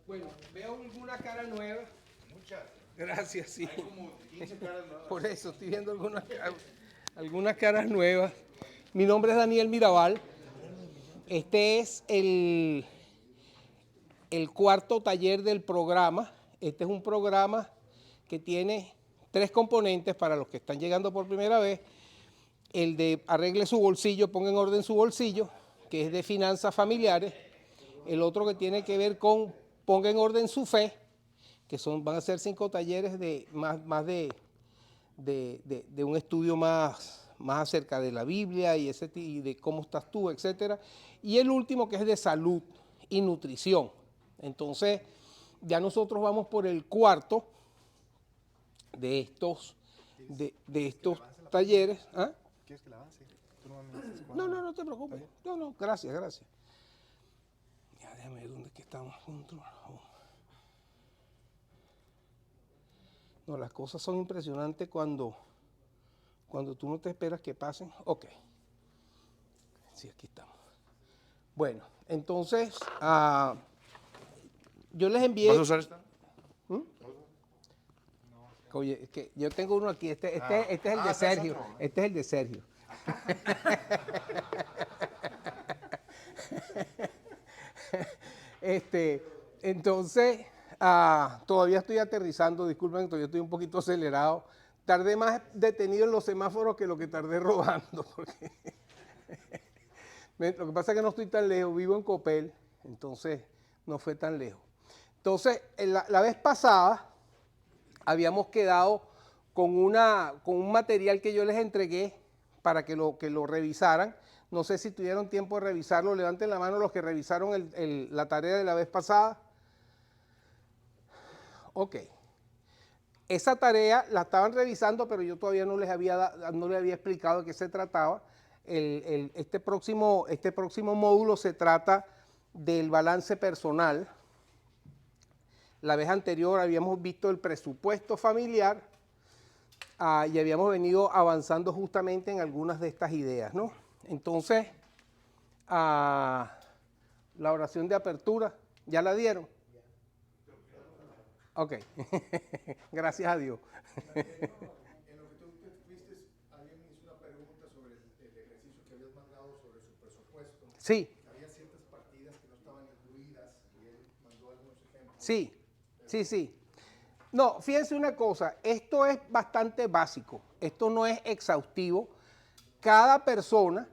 Bueno, veo alguna cara nueva. Muchas. Gracias, sí. Hay como 15 caras nuevas. Por eso estoy viendo algunas caras nuevas. Mi nombre es Daniel Mirabal. Este es el cuarto taller del programa. Este es un programa que tiene tres componentes para los que están llegando por primera vez. El de arregle su bolsillo, ponga en orden su bolsillo, que es de finanzas familiares. El otro que tiene que ver con ponga en orden su fe, que van a ser 5 talleres de más de un estudio más acerca de la Biblia y de cómo estás tú, etcétera. Y el último que es de salud y nutrición. Entonces, ya nosotros vamos por el cuarto de estos talleres. ¿Ah? ¿Quieres que la avance? Tú no me dices cuándo. No te preocupes. No, gracias. Ya, déjame ver dónde es que estamos. No, las cosas son impresionantes cuando tú no te esperas que pasen. Ok. Sí, aquí estamos. Bueno, entonces, yo les envié... ¿Vas a usar esta? Oye, es que yo tengo uno aquí. Este es el de Sergio. Este es el de Sergio. Entonces, todavía estoy aterrizando, disculpen, todavía estoy un poquito acelerado. Tardé más detenido en los semáforos que lo que tardé rodando. Porque lo que pasa es que no estoy tan lejos, vivo en Copel, entonces no fue tan lejos. Entonces, la vez pasada habíamos quedado con un material que yo les entregué para que lo revisaran. No sé si tuvieron tiempo de revisarlo. Levanten la mano los que revisaron la tarea de la vez pasada. Ok. Esa tarea la estaban revisando, pero yo todavía no les había explicado de qué se trataba. Este próximo módulo se trata del balance personal. La vez anterior habíamos visto el presupuesto familiar y habíamos venido avanzando justamente en algunas de estas ideas, ¿no? Entonces, la oración de apertura, ¿ya la dieron? Ok, gracias a Dios. En lo que tú te fuiste, alguien me hizo una pregunta sobre el ejercicio que habías mandado sobre su presupuesto. Sí. Había ciertas partidas que no estaban incluidas y él mandó algunos ejemplos. Sí. No, fíjense una cosa, esto es bastante básico, esto no es exhaustivo. Cada persona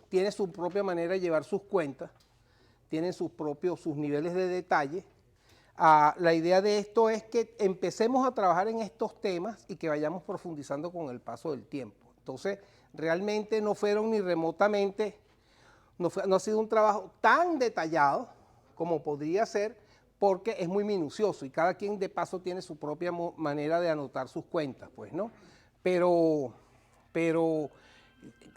tiene su propia manera de llevar sus cuentas, tienen sus niveles de detalle. La idea de esto es que empecemos a trabajar en estos temas y que vayamos profundizando con el paso del tiempo. Entonces, realmente no fueron ni remotamente, no ha sido un trabajo tan detallado como podría ser, porque es muy minucioso y cada quien de paso tiene su propia manera de anotar sus cuentas, pues, ¿no? Pero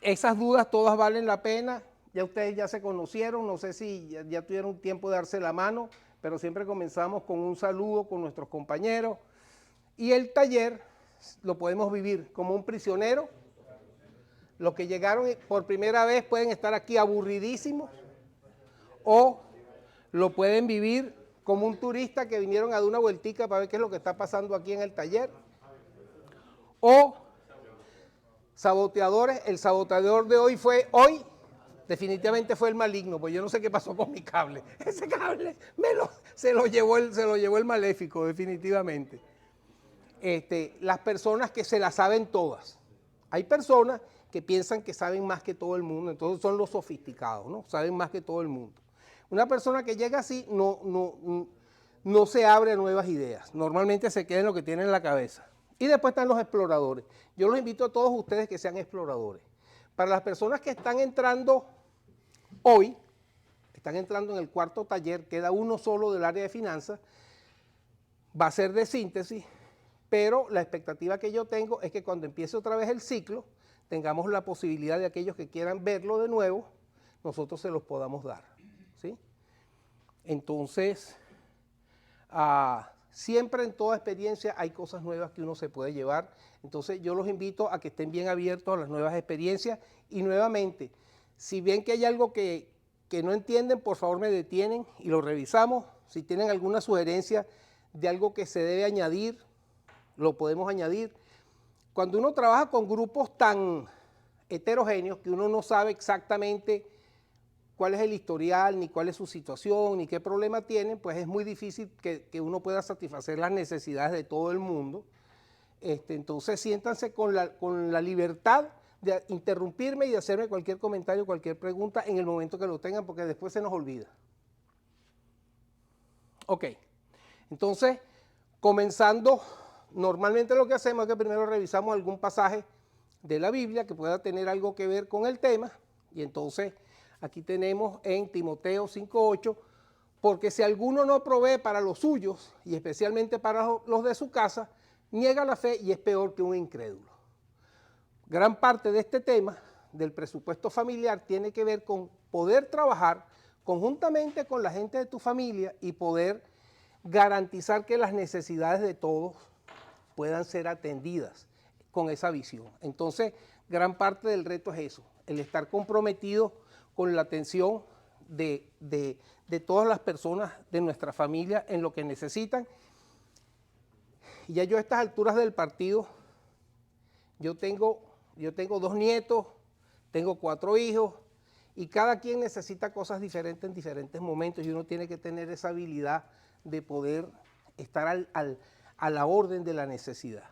esas dudas todas valen la pena. Ya ustedes ya se conocieron, no sé si ya tuvieron tiempo de darse la mano, pero siempre comenzamos con un saludo con nuestros compañeros. Y el taller lo podemos vivir como un prisionero. Los que llegaron por primera vez pueden estar aquí aburridísimos o lo pueden vivir como un turista que vinieron a dar una vueltica para ver qué es lo que está pasando aquí en el taller. O saboteadores, el saboteador de hoy definitivamente fue el maligno, pues yo no sé qué pasó con mi cable. Ese cable se lo llevó el maléfico, definitivamente. Las personas que se las saben todas. Hay personas que piensan que saben más que todo el mundo, entonces son los sofisticados, ¿no? Saben más que todo el mundo. Una persona que llega así no se abre a nuevas ideas, normalmente se queda en lo que tiene en la cabeza. Y después están los exploradores. Yo los invito a todos ustedes que sean exploradores. Para las personas que están entrando hoy, están entrando en el cuarto taller, queda uno solo del área de finanzas, va a ser de síntesis, pero la expectativa que yo tengo es que cuando empiece otra vez el ciclo, tengamos la posibilidad de aquellos que quieran verlo de nuevo, nosotros se los podamos dar, ¿sí? Entonces, siempre en toda experiencia hay cosas nuevas que uno se puede llevar. Entonces yo los invito a que estén bien abiertos a las nuevas experiencias y nuevamente, si ven que hay algo que no entienden, por favor me detienen y lo revisamos. Si tienen alguna sugerencia de algo que se debe añadir, lo podemos añadir. Cuando uno trabaja con grupos tan heterogéneos que uno no sabe exactamente cuál es el historial, ni cuál es su situación, ni qué problema tienen, pues es muy difícil que uno pueda satisfacer las necesidades de todo el mundo. Entonces siéntanse con la libertad de interrumpirme y de hacerme cualquier comentario, cualquier pregunta en el momento que lo tengan, porque después se nos olvida. Ok, entonces, comenzando, normalmente lo que hacemos es que primero revisamos algún pasaje de la Biblia que pueda tener algo que ver con el tema, y entonces aquí tenemos en Timoteo 5:8, porque si alguno no provee para los suyos, y especialmente para los de su casa, niega la fe y es peor que un incrédulo. Gran parte de este tema del presupuesto familiar tiene que ver con poder trabajar conjuntamente con la gente de tu familia y poder garantizar que las necesidades de todos puedan ser atendidas con esa visión. Entonces, gran parte del reto es eso, el estar comprometido con la atención de todas las personas de nuestra familia en lo que necesitan. Y ya yo a estas alturas del partido, yo tengo 2 nietos, tengo 4 hijos, y cada quien necesita cosas diferentes en diferentes momentos, y uno tiene que tener esa habilidad de poder estar a la orden de la necesidad.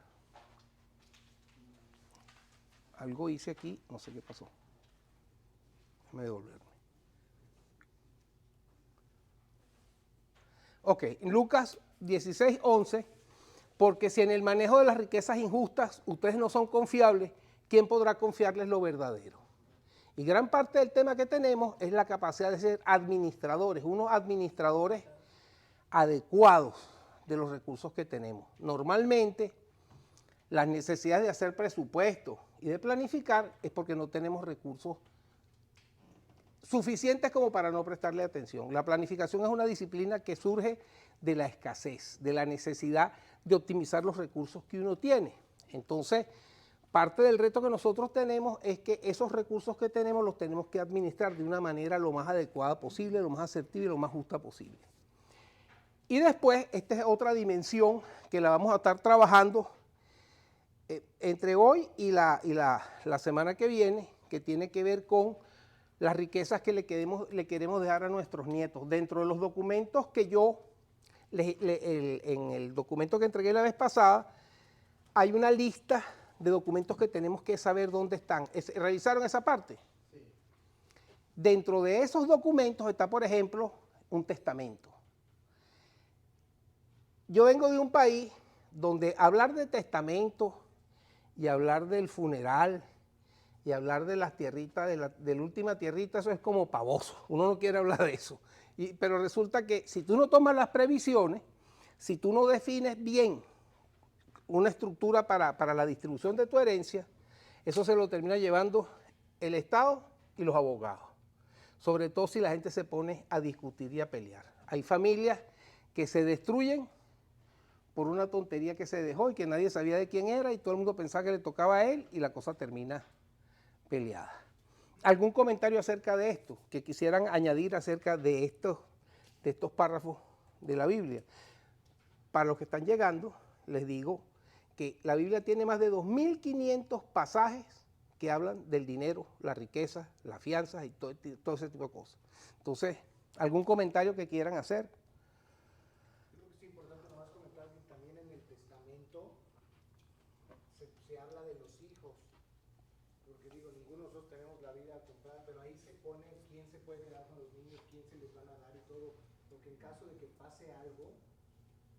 Algo hice aquí, no sé qué pasó. Déjame devolverme. Ok, en Lucas 16:11, porque si en el manejo de las riquezas injustas ustedes no son confiables, ¿quién podrá confiarles lo verdadero? Y gran parte del tema que tenemos es la capacidad de ser administradores, unos administradores adecuados de los recursos que tenemos. Normalmente, las necesidades de hacer presupuestos y de planificar es porque no tenemos recursos suficientes como para no prestarle atención. La planificación es una disciplina que surge de la escasez, de la necesidad de optimizar los recursos que uno tiene. Entonces, parte del reto que nosotros tenemos es que esos recursos que tenemos los tenemos que administrar de una manera lo más adecuada posible, lo más asertiva y lo más justa posible. Y después, esta es otra dimensión que la vamos a estar trabajando entre hoy y la semana que viene, que tiene que ver con las riquezas que le queremos dejar a nuestros nietos. Dentro de los documentos que yo, en el documento que entregué la vez pasada, hay una lista de documentos que tenemos que saber dónde están. ¿Revisaron esa parte? Sí. Dentro de esos documentos está, por ejemplo, un testamento. Yo vengo de un país donde hablar de testamento y hablar del funeral y hablar de las tierritas, de la última tierrita, eso es como pavoso. Uno no quiere hablar de eso. Pero resulta que si tú no tomas las previsiones, si tú no defines bien una estructura para la distribución de tu herencia, eso se lo termina llevando el Estado y los abogados. Sobre todo si la gente se pone a discutir y a pelear. Hay familias que se destruyen por una tontería que se dejó y que nadie sabía de quién era y todo el mundo pensaba que le tocaba a él y la cosa termina peleada. ¿Algún comentario acerca de esto que quisieran añadir acerca de estos párrafos de la Biblia? Para los que están llegando, les digo que la Biblia tiene más de 2.500 pasajes que hablan del dinero, la riqueza, las fianzas y todo ese tipo de cosas. Entonces, ¿algún comentario que quieran hacer? Yo creo que es importante nomás comentar que también en el testamento se habla de los hijos, porque digo, ninguno de nosotros tenemos la vida comprada, pero ahí se pone quién se puede dar con los niños, quién se les van a dar y todo, porque en caso de que pase algo,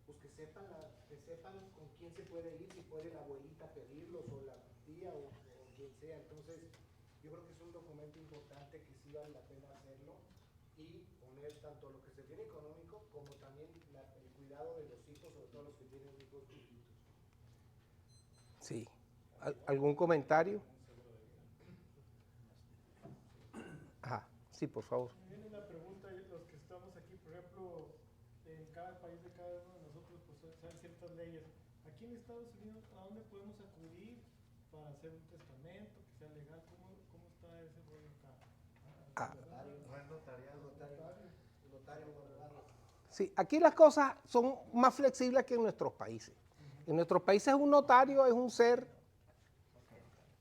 pues que sepan con quién se puede ir, si puede la abuelita pedirlos o la tía o quien sea. Entonces, yo creo que es un documento importante que sí vale la pena hacerlo y poner tanto lo que se tiene económico como también el cuidado de los hijos, sobre todo los que tienen hijos chiquitos. Sí. ¿Algún comentario? Ajá, sí, por favor. Me viene una pregunta, los que estamos aquí, por ejemplo, en cada país de cada uno de nosotros, pues hay ciertas leyes. Aquí en Estados Unidos, ¿a dónde podemos acudir para hacer un testamento que sea legal? ¿Cómo está ese rollo acá? Notario, no es notariado, notario. Sí, aquí las cosas son más flexibles que en nuestros países. En nuestros países un notario es un ser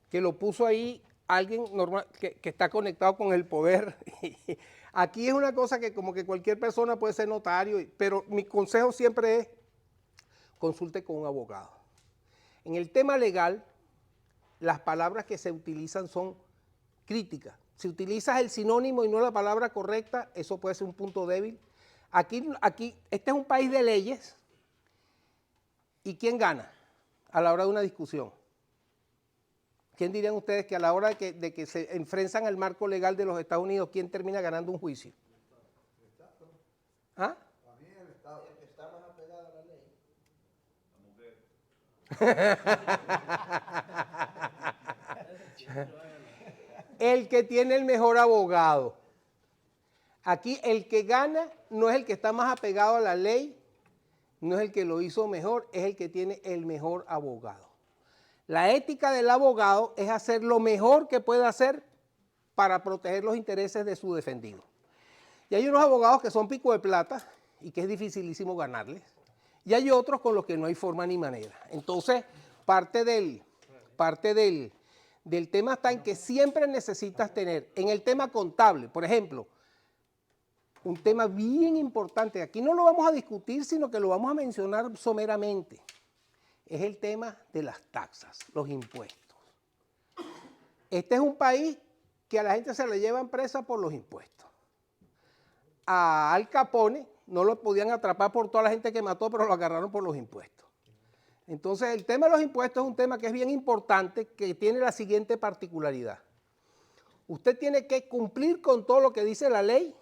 que lo puso ahí alguien normal que está conectado con el poder. Aquí es una cosa que como que cualquier persona puede ser notario, pero mi consejo siempre es consulte con un abogado. En el tema legal, las palabras que se utilizan son críticas. Si utilizas el sinónimo y no la palabra correcta, eso puede ser un punto débil. Aquí, este es un país de leyes. ¿Y quién gana a la hora de una discusión? ¿Quién dirían ustedes que a la hora de que se enfrentan al marco legal de los Estados Unidos, quién termina ganando un juicio? ¿Ah? Está más apegado a la ley. El que tiene el mejor abogado. Aquí el que gana no es el que está más apegado a la ley, no es el que lo hizo mejor, es el que tiene el mejor abogado. La ética del abogado es hacer lo mejor que puede hacer para proteger los intereses de su defendido. Y hay unos abogados que son pico de plata y que es dificilísimo ganarles. Y hay otros con los que no hay forma ni manera. Entonces, parte del tema está en que siempre necesitas tener, en el tema contable, por ejemplo, un tema bien importante, aquí no lo vamos a discutir, sino que lo vamos a mencionar someramente, es el tema de las taxas, los impuestos. Este es un país que a la gente se le llevan presa por los impuestos. A Al Capone no lo podían atrapar por toda la gente que mató, pero lo agarraron por los impuestos. Entonces, el tema de los impuestos es un tema que es bien importante, que tiene la siguiente particularidad. Usted tiene que cumplir con todo lo que dice la ley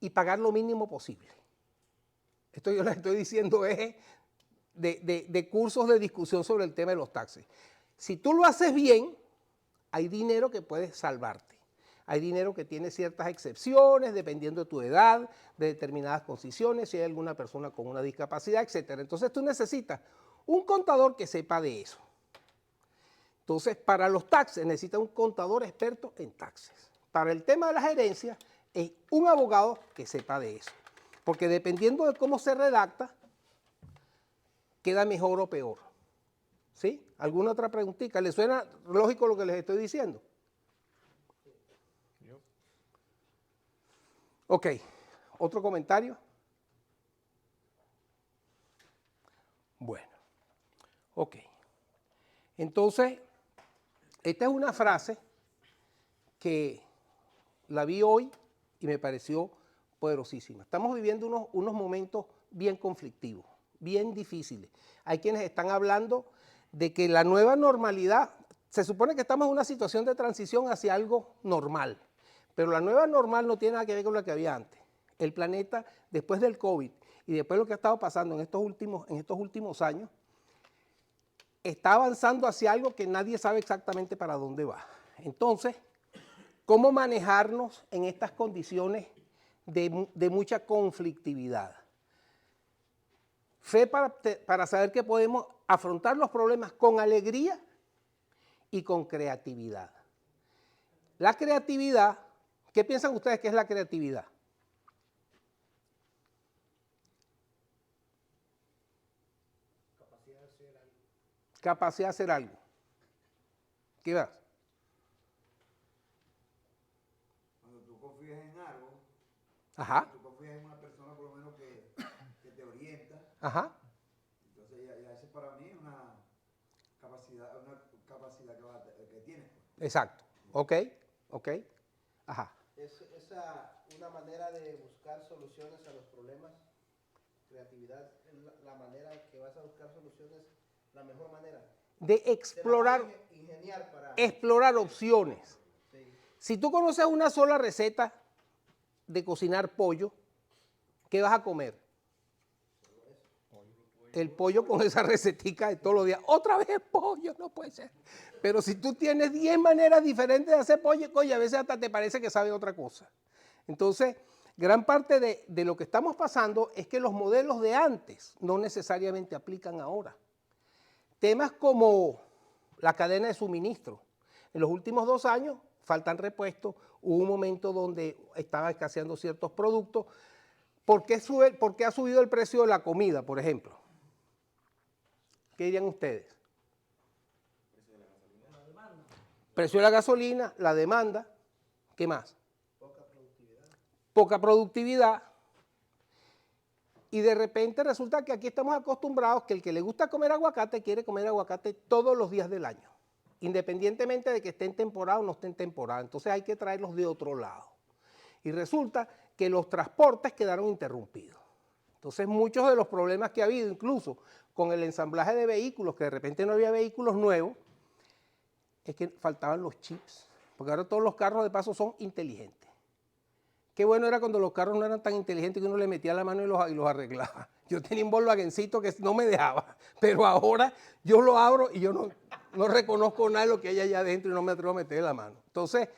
y pagar lo mínimo posible. Esto yo les estoy diciendo es de cursos de discusión sobre el tema de los taxes. Si tú lo haces bien, hay dinero que puede salvarte. Hay dinero que tiene ciertas excepciones, dependiendo de tu edad, de determinadas condiciones, si hay alguna persona con una discapacidad, etc. Entonces tú necesitas un contador que sepa de eso. Entonces, para los taxes necesitas un contador experto en taxes. Para el tema de las herencias, es un abogado que sepa de eso. Porque dependiendo de cómo se redacta, queda mejor o peor. ¿Sí? ¿Alguna otra preguntita? ¿Les suena lógico lo que les estoy diciendo? Ok, ¿otro comentario? Bueno, ok. Entonces, esta es una frase que la vi hoy y me pareció poderosísima. Estamos viviendo unos momentos bien conflictivos, bien difíciles. Hay quienes están hablando de que la nueva normalidad, se supone que estamos en una situación de transición hacia algo normal, pero la nueva normal no tiene nada que ver con lo que había antes. El planeta, después del COVID y después de lo que ha estado pasando en estos últimos años, está avanzando hacia algo que nadie sabe exactamente para dónde va. Entonces, ¿cómo manejarnos en estas condiciones de mucha conflictividad? Fe para saber que podemos afrontar los problemas con alegría y con creatividad. La creatividad, ¿qué piensan ustedes que es la creatividad? Capacidad de hacer algo. Capacidad de hacer algo. ¿Qué vas? Cuando tú confías en algo, Ajá, tú confías en una persona por lo menos que te orienta, ajá. entonces ya esa es para mí una capacidad que tienes. Exacto. Ok, ok. Ajá. Es una manera de buscar soluciones a los problemas. Creatividad es la manera que vas a buscar soluciones, la mejor manera. De explorar, Ingeniar para... explorar opciones. Sí. Si tú conoces una sola receta de cocinar pollo, ¿qué vas a comer? El pollo con esa recetica de todos los días. Otra vez pollo, no puede ser. Pero si tú tienes 10 maneras diferentes de hacer pollo, oye, a veces hasta te parece que sabe otra cosa. Entonces, gran parte de lo que estamos pasando es que los modelos de antes no necesariamente aplican ahora. Temas como la cadena de suministro. En los últimos 2 años faltan repuestos. Hubo un momento donde estaba escaseando ciertos productos. ¿Por qué ha subido el precio de la comida, por ejemplo? ¿Qué dirían ustedes? Precio de la gasolina, la demanda, ¿qué más? Poca productividad. Y de repente resulta que aquí estamos acostumbrados que el que le gusta comer aguacate quiere comer aguacate todos los días del año, independientemente de que esté en temporada o no esté en temporada. Entonces hay que traerlos de otro lado. Y resulta que los transportes quedaron interrumpidos. Entonces muchos de los problemas que ha habido, incluso con el ensamblaje de vehículos, que de repente no había vehículos nuevos, es que faltaban los chips, porque ahora todos los carros de paso son inteligentes. Qué bueno era cuando los carros no eran tan inteligentes que uno le metía la mano y los arreglaba. Yo tenía un Volkswagencito que no me dejaba, pero ahora yo lo abro y yo no reconozco nada de lo que hay allá adentro y no me atrevo a meter la mano. Entonces,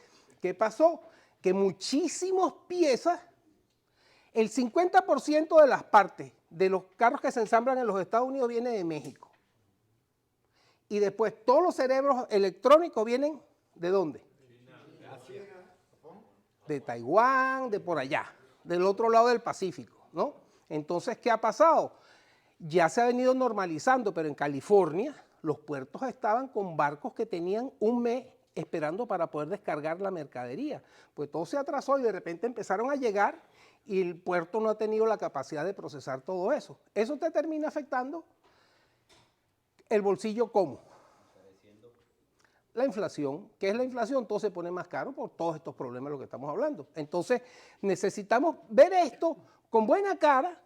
¿qué pasó? Que muchísimas piezas, el 50% de las partes de los carros que se ensamblan en los Estados Unidos viene de México. Y después todos los cerebros electrónicos vienen ¿de dónde? De Taiwán, de por allá, del otro lado del Pacífico, ¿no? Entonces, ¿qué ha pasado? Ya se ha venido normalizando, pero en California los puertos estaban con barcos que tenían un mes esperando para poder descargar la mercadería. Pues todo se atrasó y de repente empezaron a llegar y el puerto no ha tenido la capacidad de procesar todo eso. Eso te termina afectando el bolsillo, ¿cómo? La inflación. ¿Qué es la inflación? Todo se pone más caro por todos estos problemas de los que estamos hablando. Entonces, necesitamos ver esto con buena cara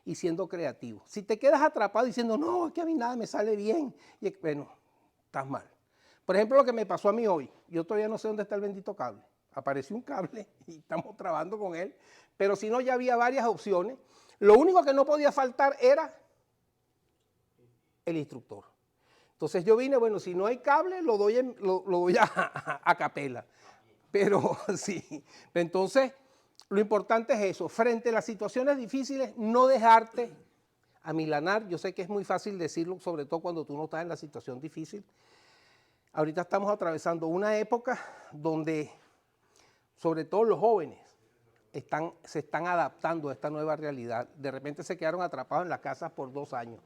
y siendo creativos. Si te quedas atrapado diciendo, no, es que a mí nada me sale bien, y bueno, estás mal. Por ejemplo, lo que me pasó a mí hoy, yo todavía no sé dónde está el bendito cable. Apareció un cable y estamos trabajando con él, pero si no, ya había varias opciones. Lo único que no podía faltar era el instructor. Entonces yo vine, bueno, si no hay cable, lo doy a capela. Pero sí, entonces lo importante es eso, frente a las situaciones difíciles, no dejarte amilanar. Yo sé que es muy fácil decirlo, sobre todo cuando tú no estás en la situación difícil. Ahorita estamos atravesando una época donde, sobre todo los jóvenes, se están adaptando a esta nueva realidad. De repente se quedaron atrapados en las casas por 2 años.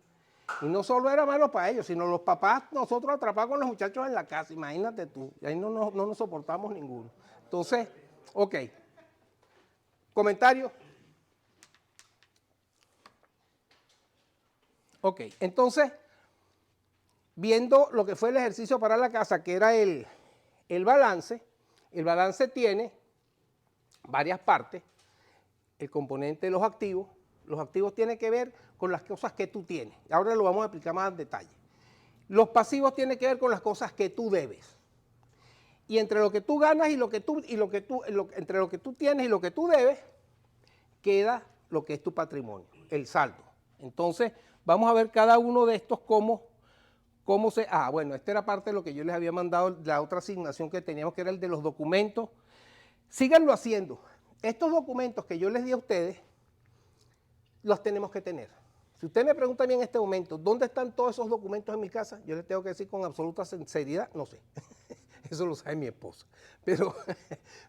Y no solo era malo para ellos, sino los papás, nosotros atrapados con los muchachos en la casa, imagínate tú, y ahí no nos soportamos ninguno. Entonces, ok. ¿Comentario? Ok, entonces, viendo lo que fue el ejercicio para la casa, que era el balance tiene varias partes. El componente de los activos tienen que ver con las cosas que tú tienes. Ahora lo vamos a explicar más en detalle. Los pasivos tienen que ver con las cosas que tú debes. Y entre lo que tú ganas y entre lo que tú tienes y lo que tú debes, queda lo que es tu patrimonio, el saldo. Entonces, vamos a ver cada uno de estos cómo se... bueno, esta era parte de lo que yo les había mandado, la otra asignación que teníamos, que era el de los documentos. Síganlo haciendo. Estos documentos que yo les di a ustedes, los tenemos que tener. Si usted me pregunta a mí en este momento, ¿dónde están todos esos documentos en mi casa? Yo les tengo que decir con absoluta sinceridad, no sé. Eso lo sabe mi esposa. Pero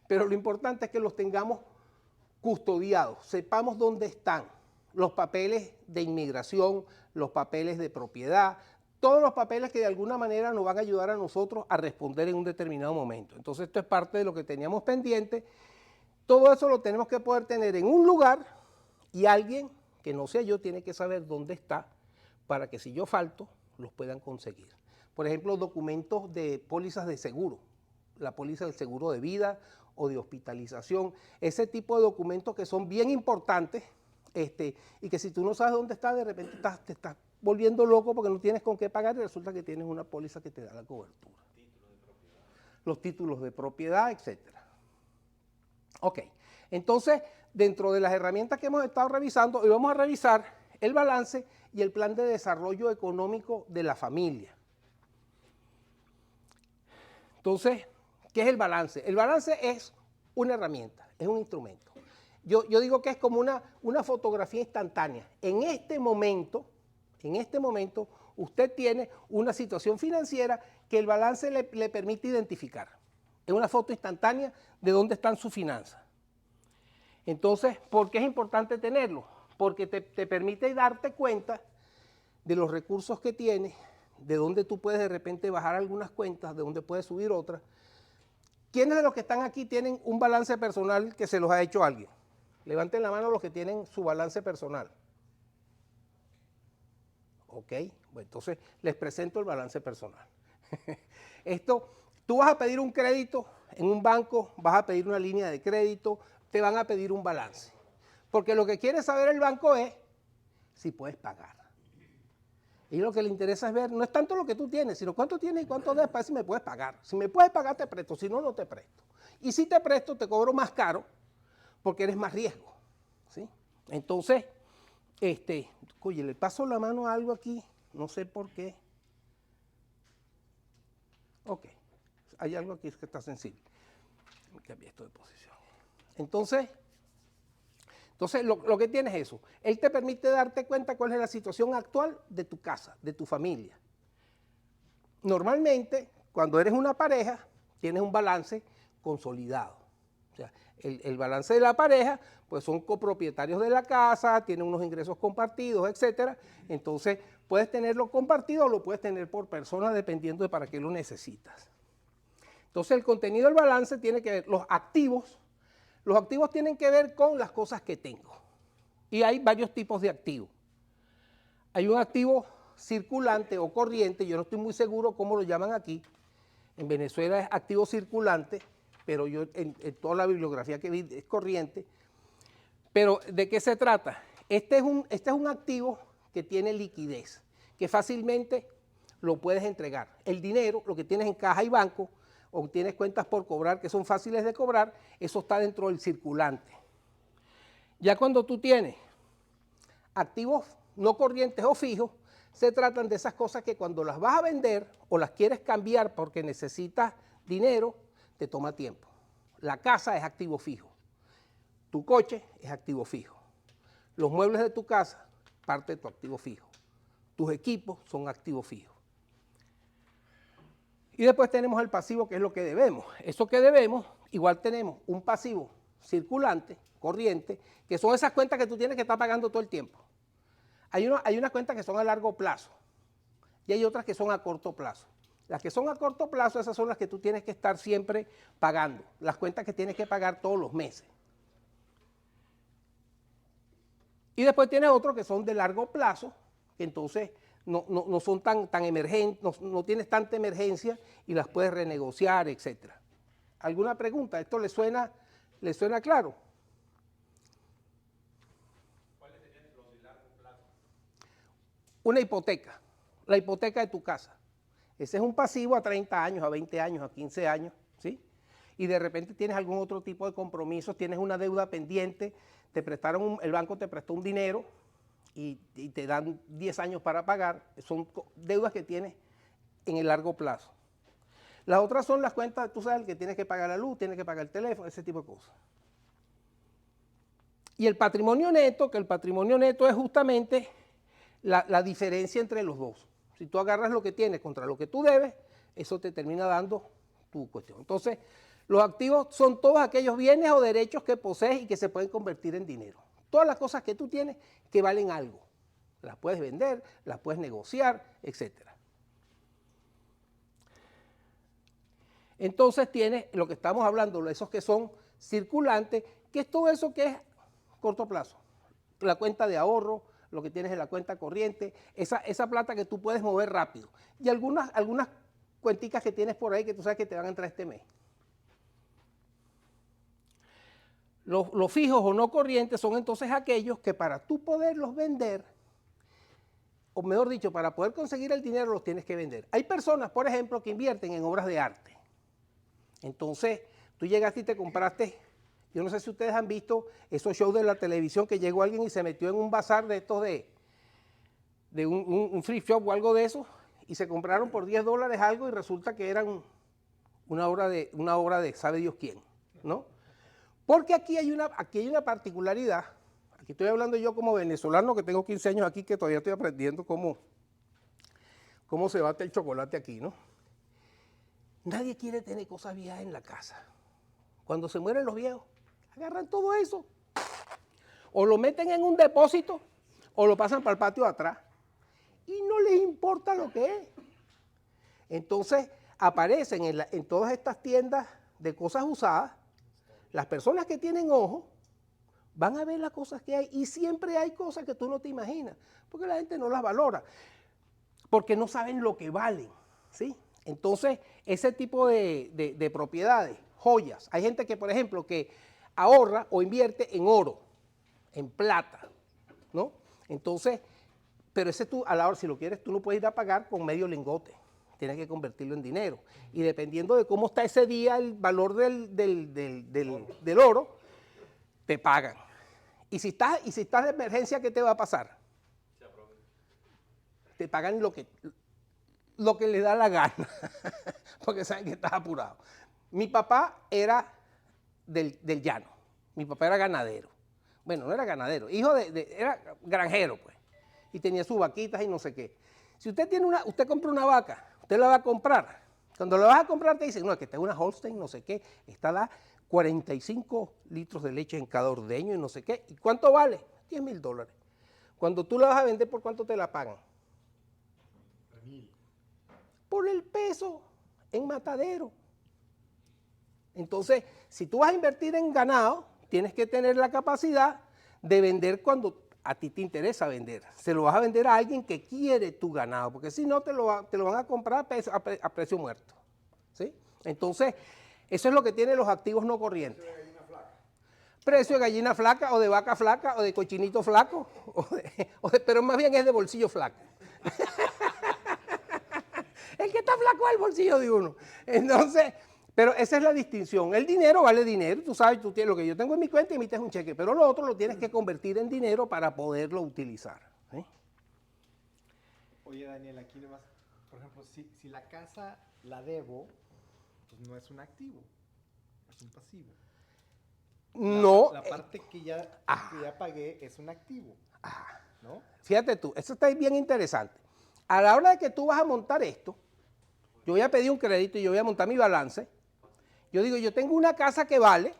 lo importante es que los tengamos custodiados, sepamos dónde están los papeles de inmigración, los papeles de propiedad, todos los papeles que de alguna manera nos van a ayudar a nosotros a responder en un determinado momento. Entonces esto es parte de lo que teníamos pendiente. Todo eso lo tenemos que poder tener en un lugar y alguien que no sea yo tiene que saber dónde está para que si yo falto los puedan conseguir. Por ejemplo, documentos de pólizas de seguro, la póliza del seguro de vida o de hospitalización, ese tipo de documentos que son bien importantes y que si tú no sabes dónde está, de repente te estás volviendo loco porque no tienes con qué pagar y resulta que tienes una póliza que te da la cobertura. Los títulos de propiedad, etcétera. Ok, entonces, dentro de las herramientas que hemos estado revisando, hoy vamos a revisar el balance y el plan de desarrollo económico de la familia. Entonces, ¿qué es el balance? El balance es una herramienta, es un instrumento. Yo digo que es como una fotografía instantánea. En este momento, usted tiene una situación financiera que el balance le permite identificar. Es una foto instantánea de dónde están sus finanzas. Entonces, ¿por qué es importante tenerlo? Porque te permite darte cuenta de los recursos que tienes, de dónde tú puedes de repente bajar algunas cuentas, de dónde puedes subir otras. ¿Quiénes de los que están aquí tienen un balance personal que se los ha hecho alguien? Levanten la mano los que tienen su balance personal. Ok, bueno, entonces les presento el balance personal. Esto, tú vas a pedir un crédito en un banco, vas a pedir una línea de crédito, te van a pedir un balance. Porque lo que quiere saber el banco es si puedes pagar. Y lo que le interesa es ver, no es tanto lo que tú tienes, sino cuánto tienes y cuánto debes para ver si me puedes pagar. Si me puedes pagar, te presto, si no, no te presto. Y si te presto, te cobro más caro porque eres más riesgo. ¿Sí? Entonces, oye, le paso la mano a algo aquí, no sé por qué. Ok, hay algo aquí que está sensible. Cambié esto de posición. Entonces lo que tienes es eso. Él te permite darte cuenta cuál es la situación actual de tu casa, de tu familia. Normalmente, cuando eres una pareja, tienes un balance consolidado. O sea, el balance de la pareja, pues son copropietarios de la casa, tienen unos ingresos compartidos, etcétera. Entonces, puedes tenerlo compartido o lo puedes tener por persona, dependiendo de para qué lo necesitas. Entonces, el contenido del balance tiene que ver los activos. Los activos tienen que ver con las cosas que tengo. Y hay varios tipos de activos. Hay un activo circulante o corriente, yo no estoy muy seguro cómo lo llaman aquí. En Venezuela es activo circulante, pero yo en toda la bibliografía que vi es corriente. Pero ¿de qué se trata? Este es un activo que tiene liquidez, que fácilmente lo puedes entregar. El dinero, lo que tienes en caja y banco, o tienes cuentas por cobrar que son fáciles de cobrar, eso está dentro del circulante. Ya cuando tú tienes activos no corrientes o fijos, se tratan de esas cosas que cuando las vas a vender o las quieres cambiar porque necesitas dinero, te toma tiempo. La casa es activo fijo, tu coche es activo fijo, los muebles de tu casa, parte de tu activo fijo, tus equipos son activos fijos. Y después tenemos el pasivo, que es lo que debemos. Eso que debemos, igual tenemos un pasivo circulante, corriente, que son esas cuentas que tú tienes que estar pagando todo el tiempo. Hay unas cuentas que son a largo plazo y hay otras que son a corto plazo. Las que son a corto plazo, esas son las que tú tienes que estar siempre pagando, las cuentas que tienes que pagar todos los meses. Y después tienes otros que son de largo plazo, que entonces no son tan emergentes, no tienes tanta emergencia y las puedes renegociar, etc. ¿Alguna pregunta? ¿Esto le suena claro? ¿Cuáles serían los de largo plazo? Una hipoteca, la hipoteca de tu casa. Ese es un pasivo a 30 años, a 20 años, a 15 años, ¿sí? Y de repente tienes algún otro tipo de compromisos, tienes una deuda pendiente, el banco te prestó un dinero y te dan 10 años para pagar, son deudas que tienes en el largo plazo. Las otras son las cuentas, tú sabes, que tienes que pagar la luz, tienes que pagar el teléfono, ese tipo de cosas. Y el patrimonio neto, que el patrimonio neto es justamente la diferencia entre los dos. Si tú agarras lo que tienes contra lo que tú debes, eso te termina dando tu cuestión. Entonces, los activos son todos aquellos bienes o derechos que posees y que se pueden convertir en dinero. Todas las cosas que tú tienes que valen algo. Las puedes vender, las puedes negociar, etc. Entonces tienes lo que estamos hablando, esos que son circulantes, que es todo eso que es corto plazo. La cuenta de ahorro, lo que tienes en la cuenta corriente, esa plata que tú puedes mover rápido. Y algunas cuenticas que tienes por ahí que tú sabes que te van a entrar este mes. Los fijos o no corrientes son entonces aquellos que para tú poderlos vender, o mejor dicho, para poder conseguir el dinero los tienes que vender. Hay personas, por ejemplo, que invierten en obras de arte. Entonces, tú llegaste y te compraste, yo no sé si ustedes han visto esos shows de la televisión que llegó alguien y se metió en un bazar de estos de un free shop o algo de eso, y se compraron por $10 algo y resulta que eran una obra de sabe Dios quién, ¿no? Porque aquí hay una particularidad, aquí estoy hablando yo como venezolano que tengo 15 años aquí, que todavía estoy aprendiendo cómo se bate el chocolate aquí, ¿no? Nadie quiere tener cosas viejas en la casa. Cuando se mueren los viejos, agarran todo eso, O lo meten en un depósito o lo pasan para el patio de atrás. Y no les importa lo que es. Entonces aparecen en todas estas tiendas de cosas usadas, las personas que tienen ojo van a ver las cosas que hay y siempre hay cosas que tú no te imaginas, porque la gente no las valora, porque no saben lo que valen, ¿sí? Entonces, ese tipo de propiedades, joyas, hay gente que, por ejemplo, que ahorra o invierte en oro, en plata, ¿no? Entonces, pero ese tú, a la hora, si lo quieres, tú no puedes ir a pagar con medio lingote, tienes que convertirlo en dinero. Y dependiendo de cómo está ese día el valor del oro, te pagan. Y si estás de emergencia, ¿qué te va a pasar? Te pagan lo que le da la gana, porque saben que estás apurado. Mi papá era del llano, mi papá era ganadero. Bueno, no era ganadero, era granjero, pues. Y tenía sus vaquitas y no sé qué. Si usted compra una vaca, usted la va a comprar. Cuando la vas a comprar te dicen, no, es que esta es una Holstein, no sé qué, esta da 45 litros de leche en cada ordeño y no sé qué. ¿Y cuánto vale? $10,000. Cuando tú la vas a vender, ¿por cuánto te la pagan? Por el peso en matadero. Entonces, si tú vas a invertir en ganado, tienes que tener la capacidad de vender cuando a ti te interesa vender. Se lo vas a vender a alguien que quiere tu ganado, porque si no te lo van a comprar a precio muerto. ¿Sí? Entonces, eso es lo que tienen los activos no corrientes. Precio de gallina flaca, o de vaca flaca, o de cochinito flaco, pero más bien es de bolsillo flaco. El que está flaco es el bolsillo de uno. Entonces, pero esa es la distinción. El dinero vale dinero. Tú sabes, tú tienes lo que yo tengo en mi cuenta y emites un cheque, pero lo otro lo tienes que convertir en dinero para poderlo utilizar. ¿Sí? Oye, Daniel, aquí nomás, por ejemplo, si la casa la debo, pues no es un activo, es un pasivo. No. La parte que ya pagué es un activo, ¿no? Fíjate tú, eso está bien interesante. A la hora de que tú vas a montar esto, yo voy a pedir un crédito y yo voy a montar mi balance. Yo digo, yo tengo una casa que vale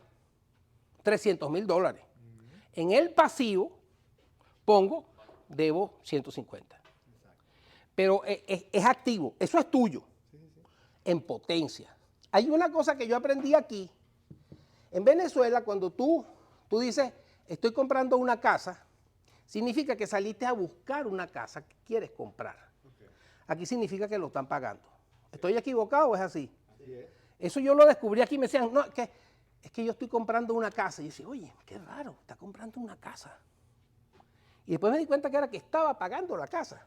$300,000. En el pasivo debo 150. Pero es activo, eso es tuyo, en potencia. Hay una cosa que yo aprendí aquí. En Venezuela, cuando tú dices, estoy comprando una casa, significa que saliste a buscar una casa que quieres comprar. Aquí significa que lo están pagando. ¿Estoy equivocado o es así? Así es. Eso yo lo descubrí aquí, me decían, no, es que yo estoy comprando una casa. Y yo decía, oye, qué raro, está comprando una casa. Y después me di cuenta que era que estaba pagando la casa.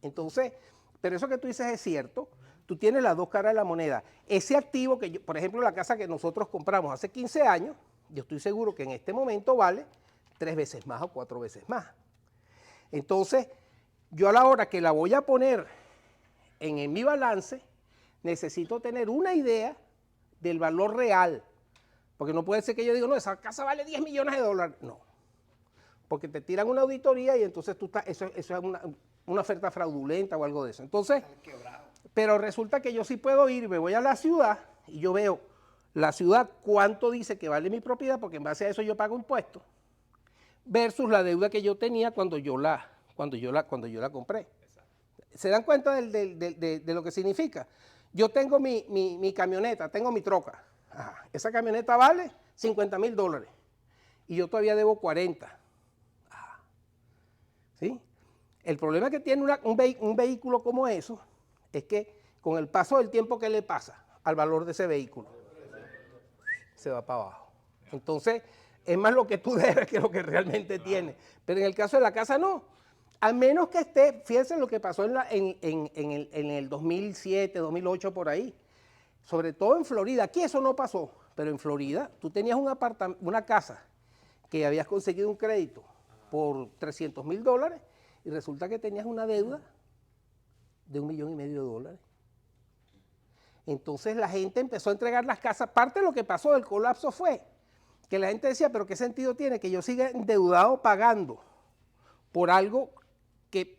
Entonces, pero eso que tú dices es cierto, tú tienes las dos caras de la moneda. Ese activo que, por ejemplo, la casa que nosotros compramos hace 15 años, yo estoy seguro que en este momento vale 3 veces más o 4 veces más. Entonces, yo a la hora que la voy a poner en mi balance, necesito tener una idea del valor real. Porque no puede ser que yo diga, no, esa casa vale $10 millones. No. Porque te tiran una auditoría y entonces eso es una oferta fraudulenta o algo de eso. Entonces, pero resulta que yo sí puedo ir, me voy a la ciudad y yo veo la ciudad cuánto dice que vale mi propiedad, porque en base a eso yo pago impuestos, versus la deuda que yo tenía cuando yo la compré. ¿Se dan cuenta de lo que significa? Yo tengo mi camioneta, tengo mi troca. Ajá. Esa camioneta vale $50,000 y yo todavía debo 40. Ajá. ¿Sí? El problema que tiene un vehículo como eso es que con el paso del tiempo, ¿qué le pasa al valor de ese vehículo? Se va para abajo. Entonces, es más lo que tú debes que lo que realmente tienes. Pero en el caso de la casa, no. A menos que esté, fíjense lo que pasó en el 2007, 2008, por ahí. Sobre todo en Florida. Aquí eso no pasó, pero en Florida tú tenías una casa que habías conseguido un crédito por $300,000 y resulta que tenías una deuda de $1,5 millones. Entonces la gente empezó a entregar las casas. Parte de lo que pasó del colapso fue que la gente decía, pero ¿qué sentido tiene que yo siga endeudado pagando por algo que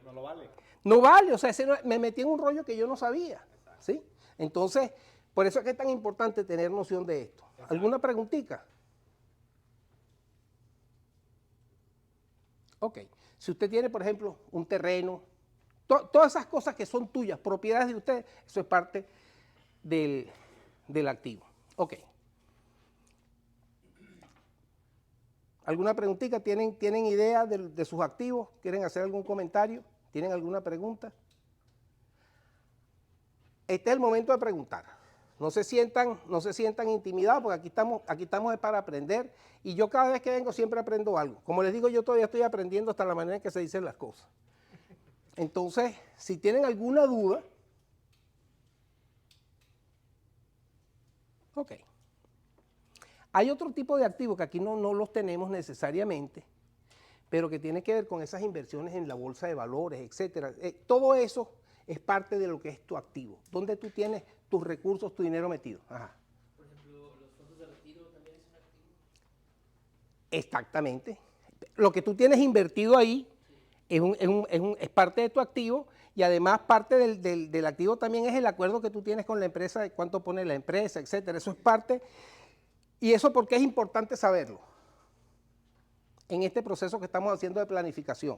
no lo vale? No vale, o sea, me metí en un rollo que yo no sabía, ¿sí? Entonces, por eso es que es tan importante tener noción de esto. ¿Alguna preguntita? Ok. Si usted tiene, por ejemplo, un terreno, todas esas cosas que son tuyas, propiedades de usted, eso es parte del activo. Ok. ¿Alguna preguntita? ¿Tienen idea de sus activos? ¿Quieren hacer algún comentario? ¿Tienen alguna pregunta? Este es el momento de preguntar. No se sientan intimidados, porque aquí estamos para aprender, y yo cada vez que vengo siempre aprendo algo. Como les digo, yo todavía estoy aprendiendo hasta la manera en que se dicen las cosas. Entonces, si tienen alguna duda, ok. Hay otro tipo de activos que aquí no los tenemos necesariamente, pero que tiene que ver con esas inversiones en la bolsa de valores, etcétera. Todo eso es parte de lo que es tu activo, donde tú tienes tus recursos, tu dinero metido. Ajá. Por ejemplo, los fondos de retiro también es un activo. Exactamente. Lo que tú tienes invertido ahí es parte de tu activo, y además parte del activo también es el acuerdo que tú tienes con la empresa, de cuánto pone la empresa, etcétera. Eso es parte. ¿Y eso por qué es importante saberlo? En este proceso que estamos haciendo de planificación.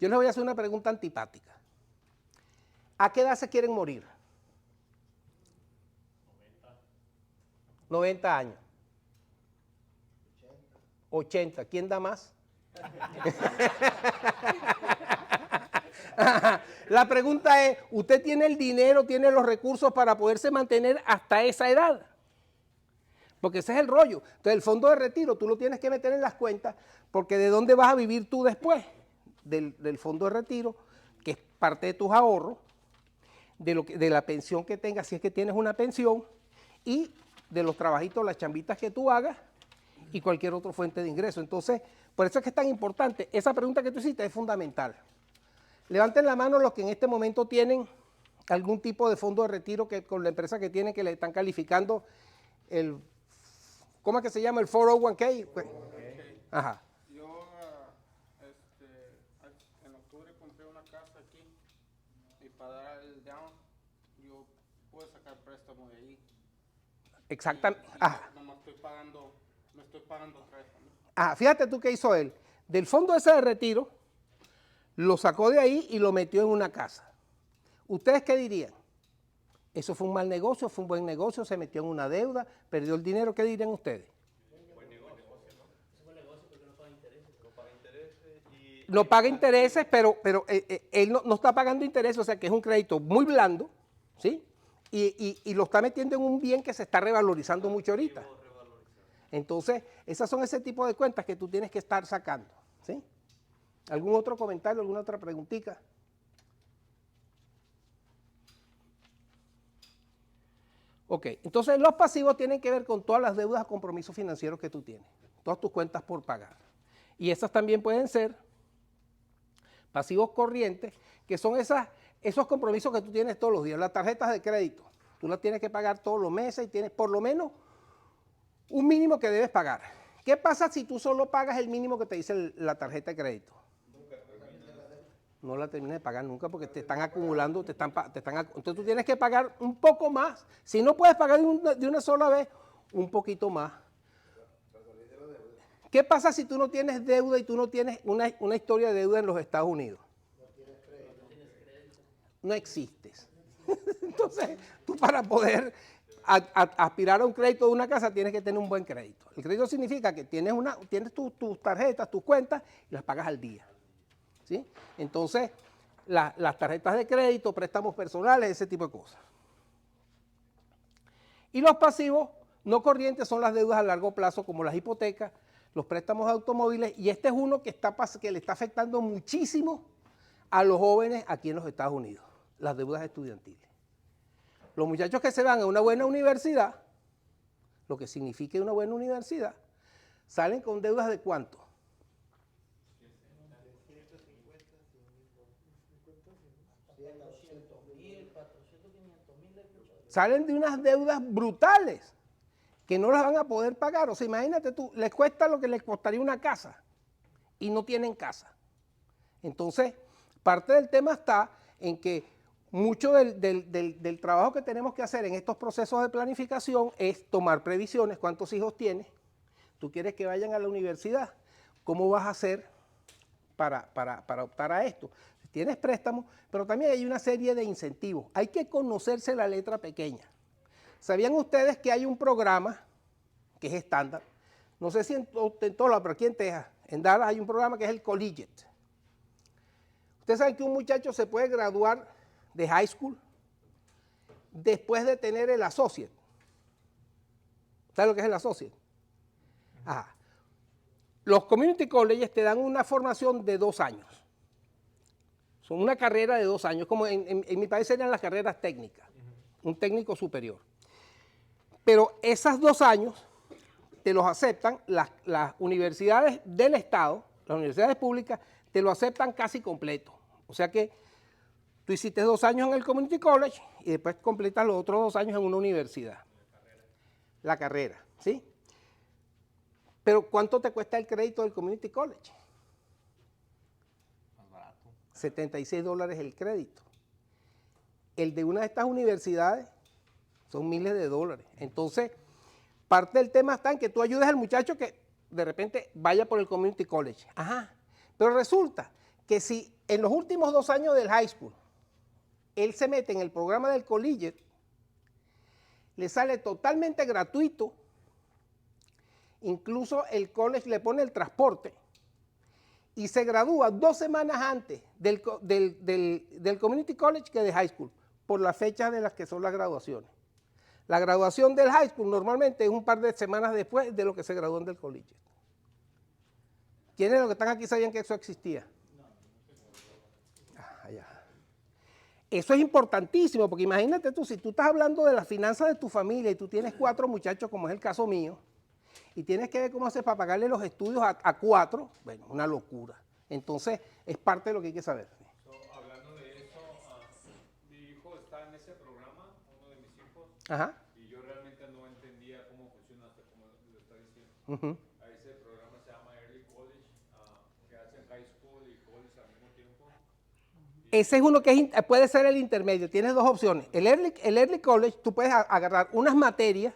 Yo les voy a hacer una pregunta antipática. ¿A qué edad se quieren morir? 90 años. 80. ¿Quién da más? La pregunta es, ¿usted tiene el dinero, tiene los recursos para poderse mantener hasta esa edad? Porque ese es el rollo. Entonces el fondo de retiro tú lo tienes que meter en las cuentas, porque ¿de dónde vas a vivir tú después? Del fondo de retiro, que es parte de tus ahorros, de la pensión que tengas, si es que tienes una pensión, y de los trabajitos, las chambitas que tú hagas, y cualquier otra fuente de ingreso. Entonces, por eso es que es tan importante. Esa pregunta que tú hiciste es fundamental. Levanten la mano los que en este momento tienen algún tipo de fondo de retiro que con la empresa que tienen, que le están calificando el, ¿cómo es que se llama? El 401k. Ajá. Yo en octubre compré una casa aquí y para dar el down yo puedo sacar préstamo de ahí. Exactamente. Y Ajá. no estoy pagando resto, ¿no? Ajá. Fíjate tú qué hizo él. Del fondo ese de retiro, lo sacó de ahí y lo metió en una casa. ¿Ustedes qué dirían? ¿Eso fue un mal negocio? ¿Fue un buen negocio? ¿Se metió en una deuda? ¿Perdió el dinero? ¿Qué dirían ustedes? Buen negocio, ¿no? Es un buen negocio porque no paga intereses. No paga intereses y... No paga intereses, pero él no está pagando intereses, o sea que es un crédito muy blando, ¿sí? Y lo está metiendo en un bien que se está revalorizando mucho ahorita. Entonces, esas son ese tipo de cuentas que tú tienes que estar sacando, ¿sí? ¿Algún otro comentario, alguna otra preguntita? Ok, entonces los pasivos tienen que ver con todas las deudas o compromisos financieros que tú tienes, todas tus cuentas por pagar. Y esas también pueden ser pasivos corrientes, que son esos compromisos que tú tienes todos los días. Las tarjetas de crédito, tú las tienes que pagar todos los meses y tienes por lo menos un mínimo que debes pagar. ¿Qué pasa si tú solo pagas el mínimo que te dice la tarjeta de crédito? No la terminas de pagar nunca porque te están acumulando, entonces tú tienes que pagar un poco más. Si no puedes pagar de una sola vez, un poquito más. ¿Qué pasa si tú no tienes deuda y tú no tienes una historia de deuda en los Estados Unidos? No existes. Entonces, tú para poder aspirar a un crédito de una casa tienes que tener un buen crédito. El crédito significa que tienes tus tarjetas, tus cuentas y las pagas al día. ¿Sí? Entonces, las tarjetas de crédito, préstamos personales, ese tipo de cosas. Y los pasivos no corrientes son las deudas a largo plazo, como las hipotecas, los préstamos de automóviles, y este es uno que le está afectando muchísimo a los jóvenes aquí en los Estados Unidos, las deudas estudiantiles. Los muchachos que se van a una buena universidad, lo que significa una buena universidad, salen con deudas de ¿cuánto? Salen de unas deudas brutales que no las van a poder pagar. O sea, imagínate tú, les cuesta lo que les costaría una casa y no tienen casa. Entonces, parte del tema está en que mucho del trabajo que tenemos que hacer en estos procesos de planificación es tomar previsiones, cuántos hijos tienes, tú quieres que vayan a la universidad, ¿cómo vas a hacer para optar a esto? Tienes préstamos, pero también hay una serie de incentivos. Hay que conocerse la letra pequeña. ¿Sabían ustedes que hay un programa que es estándar? No sé si en todos lados, pero aquí en Texas, en Dallas hay un programa que es el Collegiate. Ustedes saben que un muchacho se puede graduar de high school después de tener el associate. ¿Saben lo que es el associate? Ajá. Los community colleges te dan una formación de 2 años. Son una carrera de 2 años, como en mi país serían las carreras técnicas, un técnico superior. Pero esos 2 años te los aceptan las universidades del Estado, las universidades públicas, te lo aceptan casi completo. O sea que tú hiciste 2 años en el community college y después completas los otros 2 años en una universidad. La carrera, ¿sí? Pero ¿cuánto te cuesta el crédito del community college? Más barato. $76 el crédito. El de una de estas universidades son miles de dólares. Entonces, parte del tema está en que tú ayudes al muchacho que de repente vaya por el community college. Ajá. Pero resulta que si en los últimos 2 años del high school él se mete en el programa del collegiate, le sale totalmente gratuito. Incluso el college le pone el transporte y se gradúa 2 semanas antes del community college que de high school, por las fechas de las que son las graduaciones. La graduación del high school normalmente es un par de semanas después de lo que se gradúan del college. ¿Quiénes de los que están aquí sabían que eso existía? Ya. Eso es importantísimo, porque imagínate tú, si tú estás hablando de las finanzas de tu familia y tú tienes 4 muchachos, como es el caso mío, y tienes que ver cómo haces para pagarle los estudios a 4, bueno, una locura. Entonces, es parte de lo que hay que saber. Hablando de eso, mi hijo está en ese programa, uno de mis hijos, Ajá. y yo realmente no entendía cómo funciona hasta como lo está diciendo. Uh-huh. A ese programa se llama Early College, que hacen high school y college al mismo tiempo. Ese es uno que puede ser el intermedio. Tienes 2 opciones. El early college, tú puedes agarrar unas materias,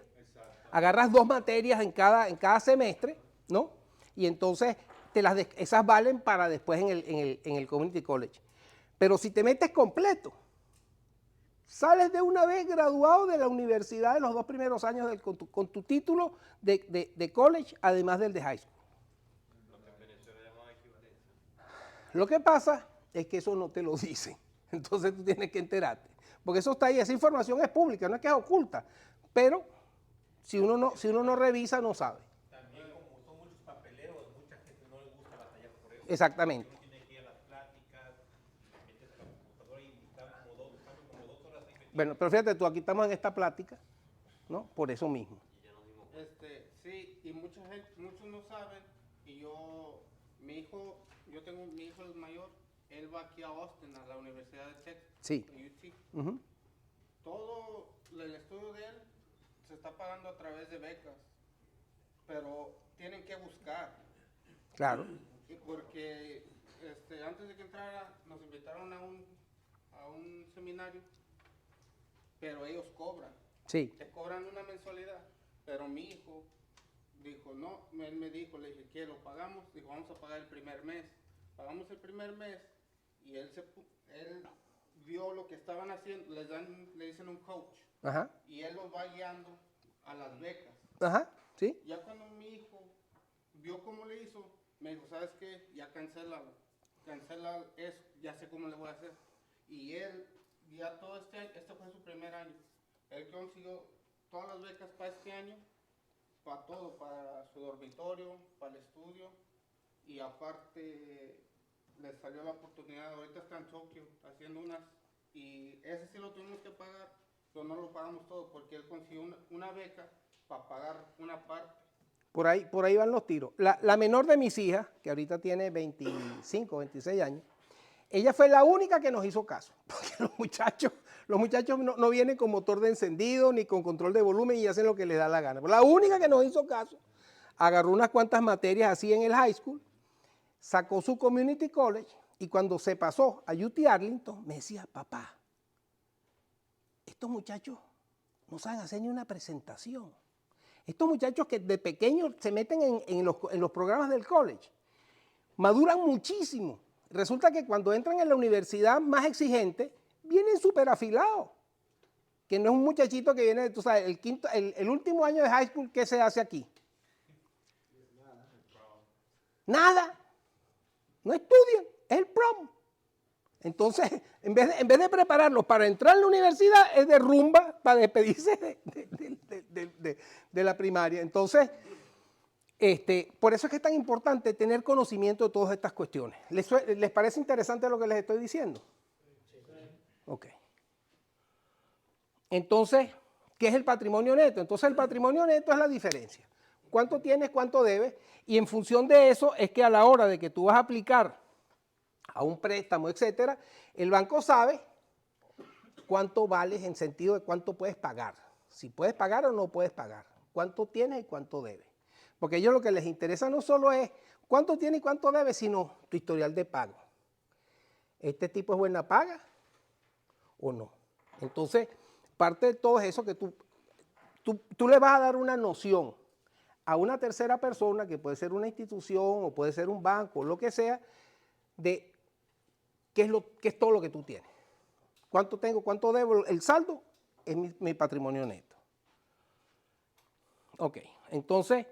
agarras 2 materias en cada semestre, ¿no? Y entonces esas valen para después en el community college. Pero si te metes completo, sales de una vez graduado de la universidad en los 2 primeros años con tu título de college, además del de high school. Lo que pasa es que eso no te lo dicen, entonces tú tienes que enterarte, porque eso está ahí, esa información es pública, no es que es oculta, pero si uno no revisa, no sabe. También como son muchos papeleos, mucha gente no le gusta batallar por eso. Exactamente. Uno tiene que ir a las pláticas, metes a la computadora y están como 2 horas ahí metido. Bueno, pero fíjate tú, aquí estamos en esta plática, ¿no? Por eso mismo. Sí, y muchos no saben, y mi hijo el mayor, él va aquí a Austin, a la Universidad de Texas, Sí. UT. Uh-huh. Todo el estudio de él se está pagando a través de becas, pero tienen que buscar. Claro. Porque antes de que entrara nos invitaron a un seminario, pero ellos cobran. Sí. Te cobran una mensualidad, pero mi hijo dijo, no, él me dijo, le dije, ¿qué? ¿Lo pagamos? Dijo, vamos a pagar el primer mes. Pagamos el primer mes y él vio lo que estaban haciendo, le dicen un coach, Ajá. y él los va guiando a las becas. Ajá. Sí. Ya cuando mi hijo vio cómo le hizo, me dijo, ¿sabes qué? Ya cancela eso, ya sé cómo le voy a hacer. Y él, ya todo este año, este fue su primer año, él consiguió todas las becas para este año, para todo, para su dormitorio, para el estudio, y aparte le salió la oportunidad, ahorita está en Tokio haciendo unas, y ese sí lo tuvimos que pagar, pero no lo pagamos todo, porque él consiguió una beca para pagar una parte. Por ahí van los tiros. La menor de mis hijas, que ahorita tiene 25, 26 años, ella fue la única que nos hizo caso, porque los muchachos no vienen con motor de encendido ni con control de volumen y hacen lo que les da la gana. Pero la única que nos hizo caso, agarró unas cuantas materias así en el high school, sacó su community college y cuando se pasó a UT Arlington me decía, papá, estos muchachos no saben hacer ni una presentación. Estos muchachos que de pequeños se meten en los programas del college, maduran muchísimo. Resulta que cuando entran en la universidad más exigente, vienen súper afilados. Que no es un muchachito que viene, tú sabes, el último año de high school, ¿qué se hace aquí? Nada. No estudian, es el prom. Entonces, en vez de prepararlos para entrar en la universidad, es de rumba para despedirse de la primaria. Entonces, por eso es que es tan importante tener conocimiento de todas estas cuestiones. ¿Les parece interesante lo que les estoy diciendo? Ok. Entonces, ¿qué es el patrimonio neto? Entonces, el patrimonio neto es la diferencia. ¿Cuánto tienes, cuánto debes? Y en función de eso es que a la hora de que tú vas a aplicar a un préstamo, etcétera, el banco sabe cuánto vales en sentido de cuánto puedes pagar. Si puedes pagar o no puedes pagar. Cuánto tienes y cuánto debes. Porque a ellos lo que les interesa no solo es cuánto tienes y cuánto debes, sino tu historial de pago. ¿Este tipo es buena paga o no? Entonces, parte de todo es eso que tú le vas a dar una noción a una tercera persona, que puede ser una institución o puede ser un banco, lo que sea, de qué es todo lo que tú tienes. ¿Cuánto tengo, cuánto debo? El saldo es mi patrimonio neto. Ok, entonces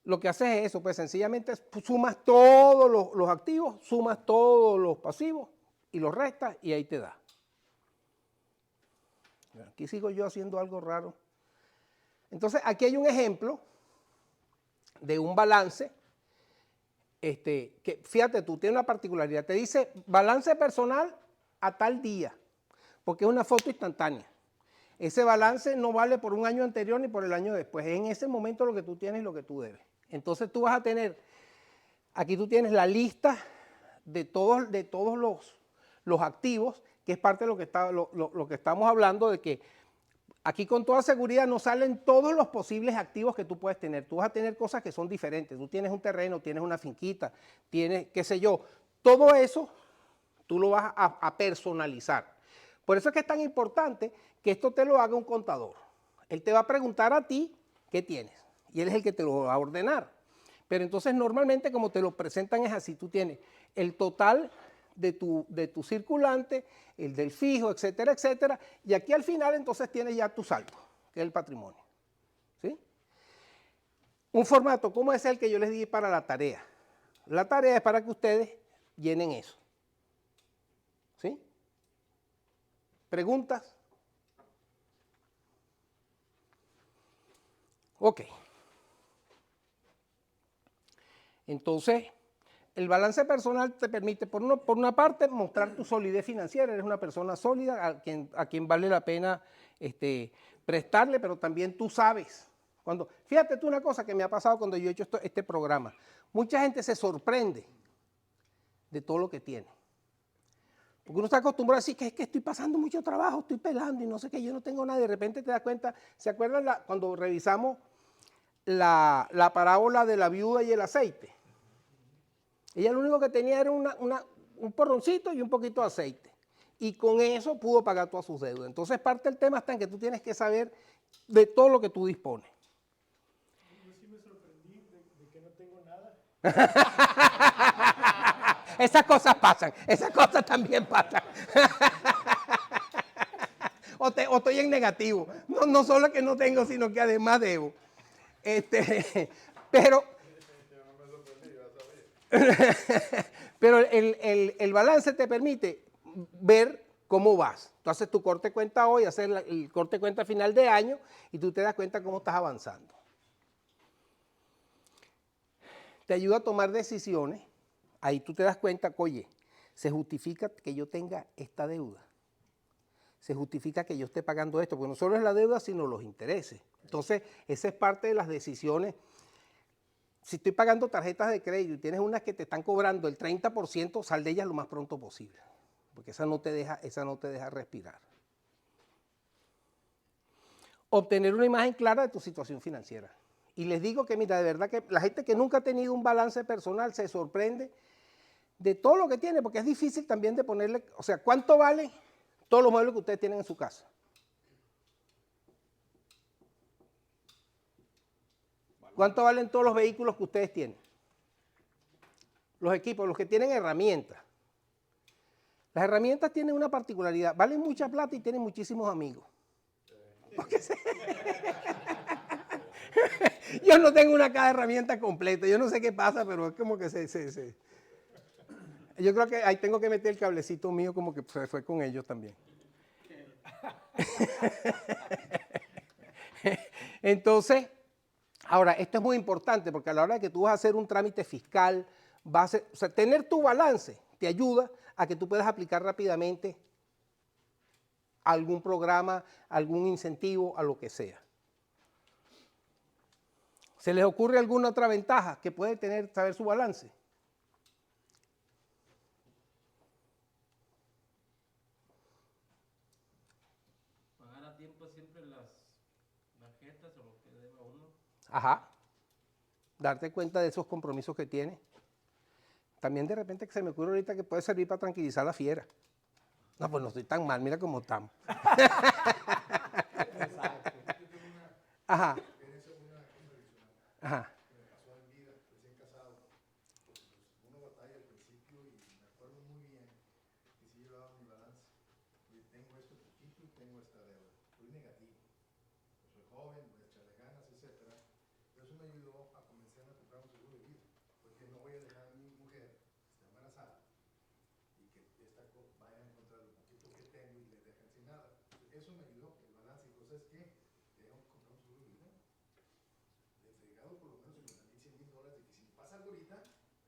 lo que haces es eso, pues sencillamente sumas todos los activos, sumas todos los pasivos y los restas y ahí te da. Aquí sigo yo haciendo algo raro. Entonces aquí hay un ejemplo de un balance, que fíjate tú, tiene una particularidad, te dice balance personal a tal día, porque es una foto instantánea. Ese balance no vale por un año anterior ni por el año después, es en ese momento lo que tú tienes y lo que tú debes. Entonces tú vas a tener, aquí tú tienes la lista de todos los activos, que es parte de lo que estamos hablando, de que aquí con toda seguridad no salen todos los posibles activos que tú puedes tener. Tú vas a tener cosas que son diferentes. Tú tienes un terreno, tienes una finquita, tienes, qué sé yo. Todo eso tú lo vas a personalizar. Por eso es que es tan importante que esto te lo haga un contador. Él te va a preguntar a ti qué tienes y él es el que te lo va a ordenar. Pero entonces normalmente como te lo presentan es así. Tú tienes el total de tu circulante, el del fijo, etcétera, etcétera. Y aquí al final entonces tienes ya tu saldo, que es el patrimonio. ¿Sí? Un formato como es el que yo les di para la tarea. La tarea es para que ustedes llenen eso. ¿Sí? ¿Preguntas? Ok. Entonces, el balance personal te permite, por una parte, mostrar tu solidez financiera. Eres una persona sólida a quien vale la pena prestarle, pero también tú sabes. Fíjate tú una cosa que me ha pasado cuando yo he hecho este programa. Mucha gente se sorprende de todo lo que tiene. Porque uno está acostumbrado a decir que es que estoy pasando mucho trabajo, estoy pelando y no sé qué, yo no tengo nada. De repente te das cuenta, ¿se acuerdan cuando revisamos la parábola de la viuda y el aceite? Ella lo único que tenía era un porroncito y un poquito de aceite. Y con eso pudo pagar todas sus deudas. Entonces parte del tema está en que tú tienes que saber de todo lo que tú dispones. Yo sí me sorprendí de que no tengo nada. Esas cosas pasan, esas cosas también pasan. O estoy en negativo. No solo que no tengo, sino que además debo. Pero el balance te permite ver cómo vas. Tú haces tu corte de cuenta hoy, haces el corte de cuenta final de año y tú te das cuenta cómo estás avanzando. Te ayuda a tomar decisiones. Ahí tú te das cuenta que, oye, se justifica que yo tenga esta deuda. Se justifica que yo esté pagando esto, porque no solo es la deuda, sino los intereses. Entonces, esa es parte de las decisiones. Si estoy pagando tarjetas de crédito y tienes unas que te están cobrando el 30%, sal de ellas lo más pronto posible, porque esa no te deja respirar. Obtener una imagen clara de tu situación financiera. Y les digo que, mira, de verdad que la gente que nunca ha tenido un balance personal se sorprende de todo lo que tiene, porque es difícil también de ponerle, o sea, ¿cuánto vale todos los muebles que ustedes tienen en su casa? ¿Cuánto valen todos los vehículos que ustedes tienen? Los equipos, los que tienen herramientas. Las herramientas tienen una particularidad, valen mucha plata y tienen muchísimos amigos. Yo no tengo una caja de herramientas completa, yo no sé qué pasa, pero es como que Yo creo que ahí tengo que meter el cablecito mío como que se fue con ellos también. Entonces, ahora, esto es muy importante porque a la hora de que tú vas a hacer un trámite fiscal, o sea, tener tu balance te ayuda a que tú puedas aplicar rápidamente algún programa, algún incentivo, a lo que sea. ¿Se les ocurre alguna otra ventaja que puede tener saber su balance? Pagar a tiempo siempre las tarjetas o lo que deba uno. Ajá. Darte cuenta de esos compromisos que tiene. También de repente que se me ocurre ahorita que puede servir para tranquilizar a la fiera. No, pues no estoy tan mal, mira cómo estamos. Ajá. Ajá. Me pasó en vida, recién casado. Uno batalla al principio y me acuerdo muy bien que sí llevaba mi balance. Y tengo esto poquito y tengo esta deuda. Soy negativo. Soy joven, voy a echarle ganas, etc. Pero eso me ayudó a comenzar a comprar un seguro de vida. Porque no voy a dejar a mi mujer que está embarazada y que vaya a encontrar lo poquito que tengo y le dejen sin nada. Eso me ayudó, el balance. Y cosas que tengo que comprar un seguro de vida. Entregado por lo menos $50,000, $100,000 de que si me pasa algo ahorita,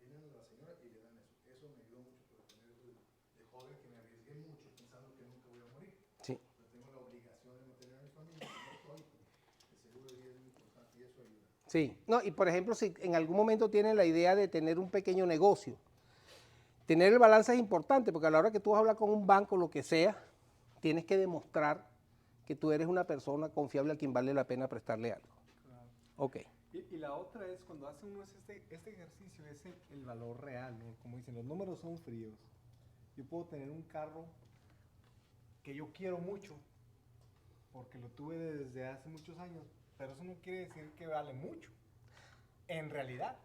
vienen a la señora y le dan eso. Eso me ayudó mucho para tener eso de joven que me arriesgué mucho pensando que nunca voy a morir. Sí. Pero tengo la obligación de mantener a mi familia, no estoy. El seguro de vida es muy importante y eso ayuda. Sí, no, y por ejemplo, si en algún momento tienen la idea de tener un pequeño negocio, tener el balance es importante porque a la hora que tú vas a hablar con un banco, lo que sea, tienes que demostrar que tú eres una persona confiable a quien vale la pena prestarle algo. Claro. Ok. Y la otra es cuando hace uno este ejercicio, es el valor real, ¿no? Como dicen, los números son fríos. Yo puedo tener un carro que yo quiero mucho, porque lo tuve desde hace muchos años, pero eso no quiere decir que vale mucho, en realidad.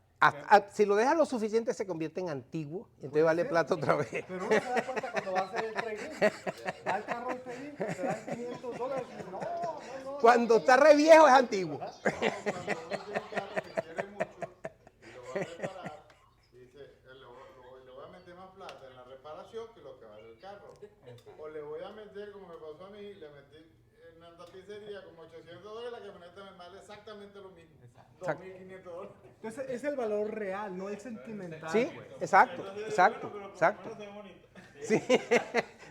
Si lo dejas lo suficiente se convierte en antiguo, y entonces vale plata otra vez. Pero uno se da cuenta cuando va a hacer el trading, va el carro al trading, te dan $500, y no. Cuando está re viejo es antiguo. Cuando uno tiene un carro que quiere mucho y lo va a reparar, dice, le voy a meter más plata en la reparación que lo que vale el carro. O le voy a meter, como me pasó a mí, le metí en una tapicería como $800, la camioneta me vale exactamente lo mismo. $2,500. Entonces es el valor real, no el sentimental. Sí, pues. exacto. Sí.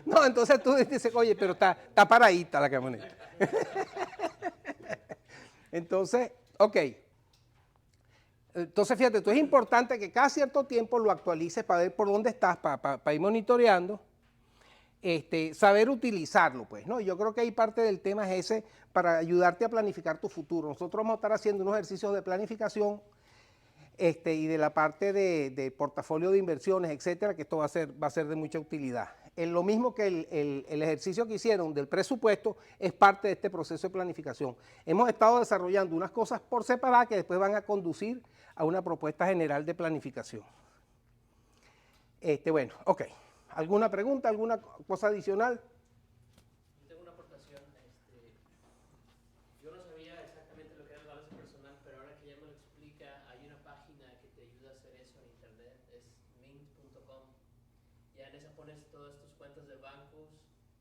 No, entonces tú dices, oye, pero está paradita la camioneta. Entonces, ok. Entonces, fíjate, es importante que cada cierto tiempo lo actualices para ver por dónde estás, para ir monitoreando, saber utilizarlo, pues, ¿no? Yo creo que ahí parte del tema es ese, para ayudarte a planificar tu futuro. Nosotros vamos a estar haciendo unos ejercicios de planificación y de la parte de portafolio de inversiones, etcétera, que esto va a ser de mucha utilidad. Lo mismo que el ejercicio que hicieron del presupuesto es parte de este proceso de planificación. Hemos estado desarrollando unas cosas por separado que después van a conducir a una propuesta general de planificación. Bueno, ok. ¿Alguna pregunta, alguna cosa adicional? Yo tengo una aportación. Yo no sabía exactamente lo que era el balance personal, pero ahora que ya me lo explica, hay una página que te ayuda a hacer eso en internet, es mint.com. Ya en esa pones todas tus cuentas de bancos,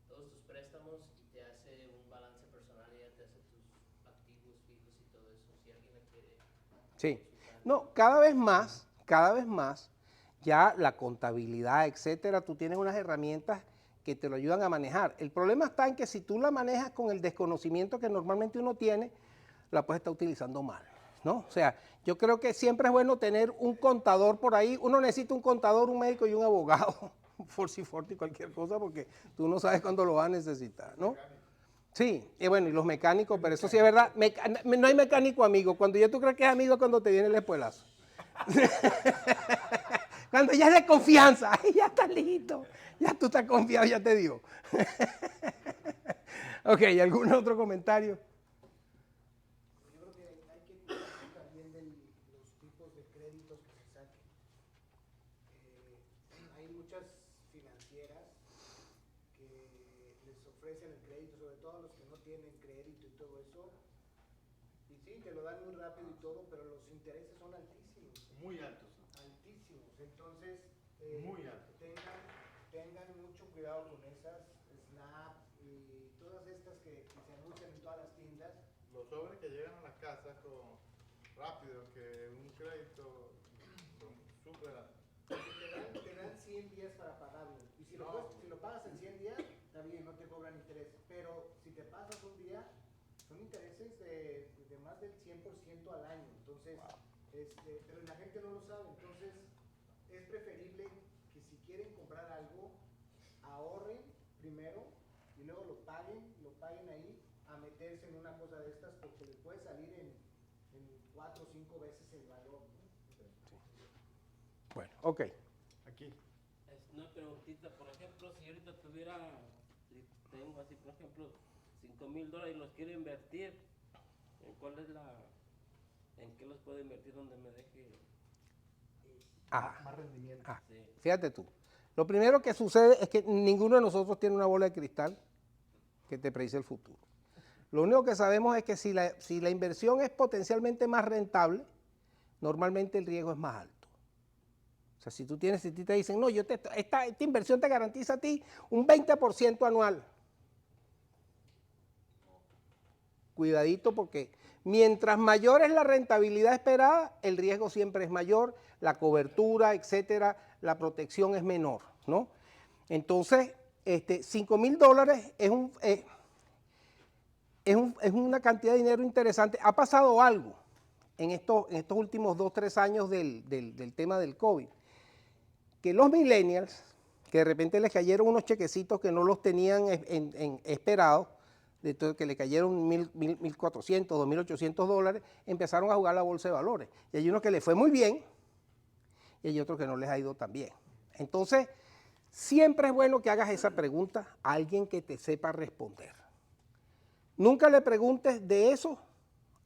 todos tus préstamos y te hace un balance personal y ya te hace tus activos fijos y todo eso. Si alguien la quiere. Sí. No, cada vez más, ya la contabilidad, etcétera, tú tienes unas herramientas que te lo ayudan a manejar. El problema está en que si tú la manejas con el desconocimiento que normalmente uno tiene, la puedes estar utilizando mal, ¿no? O sea, yo creo que siempre es bueno tener un contador por ahí. Uno necesita un contador, un médico y un abogado, forty, cualquier cosa, porque tú no sabes cuándo lo vas a necesitar, ¿no? Sí, y bueno, y los mecánicos, pero eso sí es verdad. No hay mecánico amigo. Cuando tú crees que es amigo es cuando te viene el espuelazo. Cuando ya es de confianza, ay, ya está listo, ya tú estás confiado, ya te dio. Ok, ¿algún otro comentario? Yo creo que hay que cuidar también del de créditos que se saquen. Hay muchas financieras que les ofrecen el crédito, sobre todo a los que no tienen crédito y todo eso. Y sí, te lo dan muy rápido y todo, pero los intereses son altísimos. Muy altos. Altísimos. Entonces, Muy altos. tengan mucho cuidado con esas, Snap y todas estas que se anuncian en todas las tiendas. Los sobres que llegan a la casa con rápido, que un crédito son súper altos. Te dan 100 días para pagarlo. Y si, si lo pagas en 100 días, está bien, no te cobran interés. Pero si te pasas un día, son intereses de más del 100% al año. Entonces, pero la gente no lo sabe. Entonces, es preferible que si quieren comprar algo, ahorren primero y luego lo paguen ahí, a meterse en una cosa de estas, porque les puede salir en 4 o 5 veces el valor, ¿no? Bueno, ok. Aquí. Es una preguntita, por ejemplo, si ahorita tengo así, por ejemplo, $5,000 y los quiero invertir, ¿en qué los puedo invertir donde me deje? Más rendimiento. Sí. Fíjate tú. Lo primero que sucede es que ninguno de nosotros tiene una bola de cristal que te predice el futuro. Lo único que sabemos es que si la inversión es potencialmente más rentable, normalmente el riesgo es más alto. O sea, si ti te dicen, no, esta inversión te garantiza a ti un 20% anual. Cuidadito, porque mientras mayor es la rentabilidad esperada, el riesgo siempre es mayor, la cobertura, etcétera, la protección es menor, ¿no? Entonces, $5,000 es una cantidad de dinero interesante. Ha pasado algo en estos últimos 2 o 3 años del tema del COVID, que los millennials, que de repente les cayeron unos chequecitos que no los tenían esperados, que le cayeron $1,400, $2,800, empezaron a jugar la bolsa de valores. Y hay unos que les fue muy bien y hay otros que no les ha ido tan bien. Entonces, siempre es bueno que hagas esa pregunta a alguien que te sepa responder. Nunca le preguntes de eso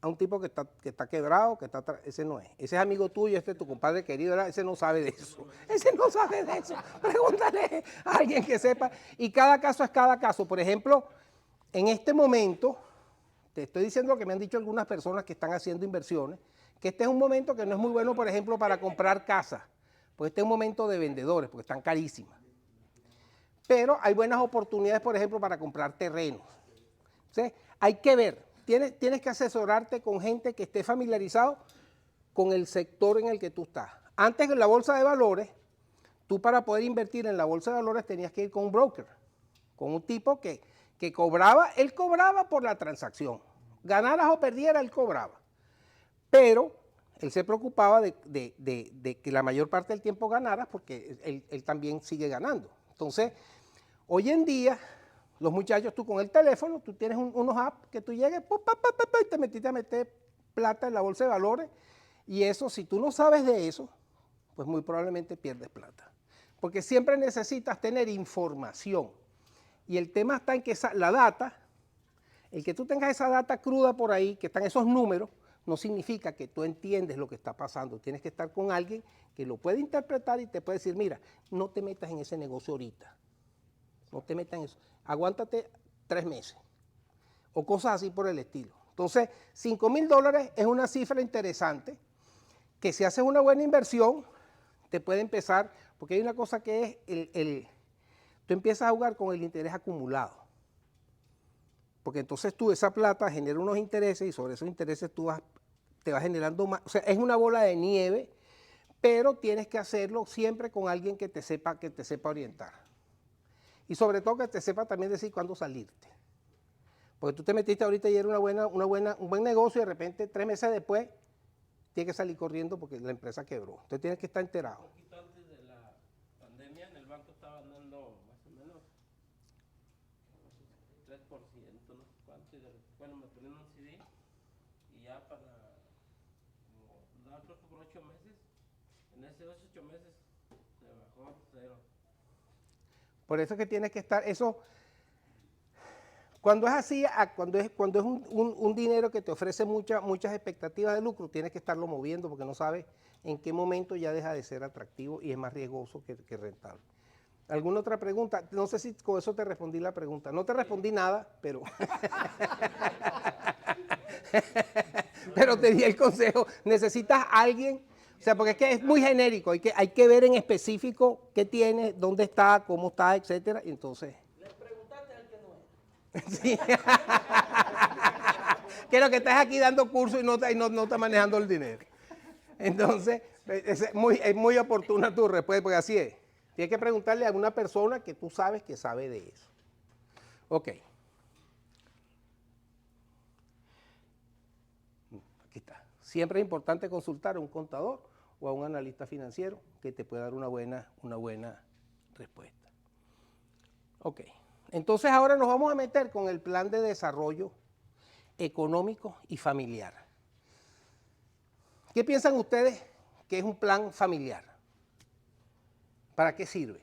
a un tipo que está quebrado, ese no es. Ese es amigo tuyo, este es tu compadre querido, ¿verdad? Ese no sabe de eso. Ese no sabe de eso. Pregúntale a alguien que sepa. Y cada caso es cada caso. Por ejemplo, en este momento, te estoy diciendo lo que me han dicho algunas personas que están haciendo inversiones, que este es un momento que no es muy bueno, por ejemplo, para comprar casas, porque este es un momento de vendedores, porque están carísimas. Pero hay buenas oportunidades, por ejemplo, para comprar terrenos. ¿Sí? Hay que ver, tienes que asesorarte con gente que esté familiarizado con el sector en el que tú estás. Antes en la bolsa de valores, tú para poder invertir en la bolsa de valores tenías que ir con un broker, con un tipo que él cobraba por la transacción. Ganaras o perdieras, él cobraba. Pero él se preocupaba de que la mayor parte del tiempo ganaras, porque él también sigue ganando. Entonces, hoy en día, los muchachos, tú con el teléfono, tú tienes unos apps que tú llegues, y te metiste a meter plata en la bolsa de valores, y eso, si tú no sabes de eso, pues muy probablemente pierdes plata. Porque siempre necesitas tener información. Y el tema está en que la data, el que tú tengas esa data cruda por ahí, que están esos números, no significa que tú entiendes lo que está pasando. Tienes que estar con alguien que lo puede interpretar y te puede decir, mira, no te metas en ese negocio ahorita. No te metas en eso. Aguántate 3 meses. O cosas así por el estilo. Entonces, $5,000 es una cifra interesante que si haces una buena inversión, te puede empezar, porque hay una cosa que es tú empiezas a jugar con el interés acumulado. Porque entonces tú esa plata genera unos intereses y sobre esos intereses te vas generando más. O sea, es una bola de nieve, pero tienes que hacerlo siempre con alguien que te sepa orientar. Y sobre todo que te sepa también decir cuándo salirte. Porque tú te metiste ahorita y era un buen negocio y de repente 3 meses después tienes que salir corriendo porque la empresa quebró. Entonces tienes que estar enterado. Un poquito antes de la pandemia en el banco estaban dando más o menos 3%, no sé cuánto, y bueno, me ponían un CD y ya creo que por 8 meses, en esos 8 meses se bajó a 0. Por eso es que tienes que estar, eso, Cuando es así, cuando es un dinero que te ofrece muchas expectativas de lucro, tienes que estarlo moviendo porque no sabes en qué momento ya deja de ser atractivo y es más riesgoso que rentable. ¿Alguna otra pregunta? No sé si con eso te respondí la pregunta. No te respondí nada, pero... pero te di el consejo. Necesitas a alguien, o sea, porque es que es muy genérico, hay que ver en específico qué tiene, dónde está, cómo está, etcétera, y entonces... Le preguntaste al que no es. Sí. Que lo que estás aquí dando cursos y no estás manejando el dinero. Entonces, es muy oportuna tu respuesta, porque así es. Tienes que preguntarle a una persona que tú sabes que sabe de eso. Ok. Aquí está. Siempre es importante consultar a un contador o a un analista financiero que te pueda dar una buena respuesta. Ok. Entonces ahora nos vamos a meter con el plan de desarrollo económico y familiar. ¿Qué piensan ustedes que es un plan familiar? ¿Para qué sirve?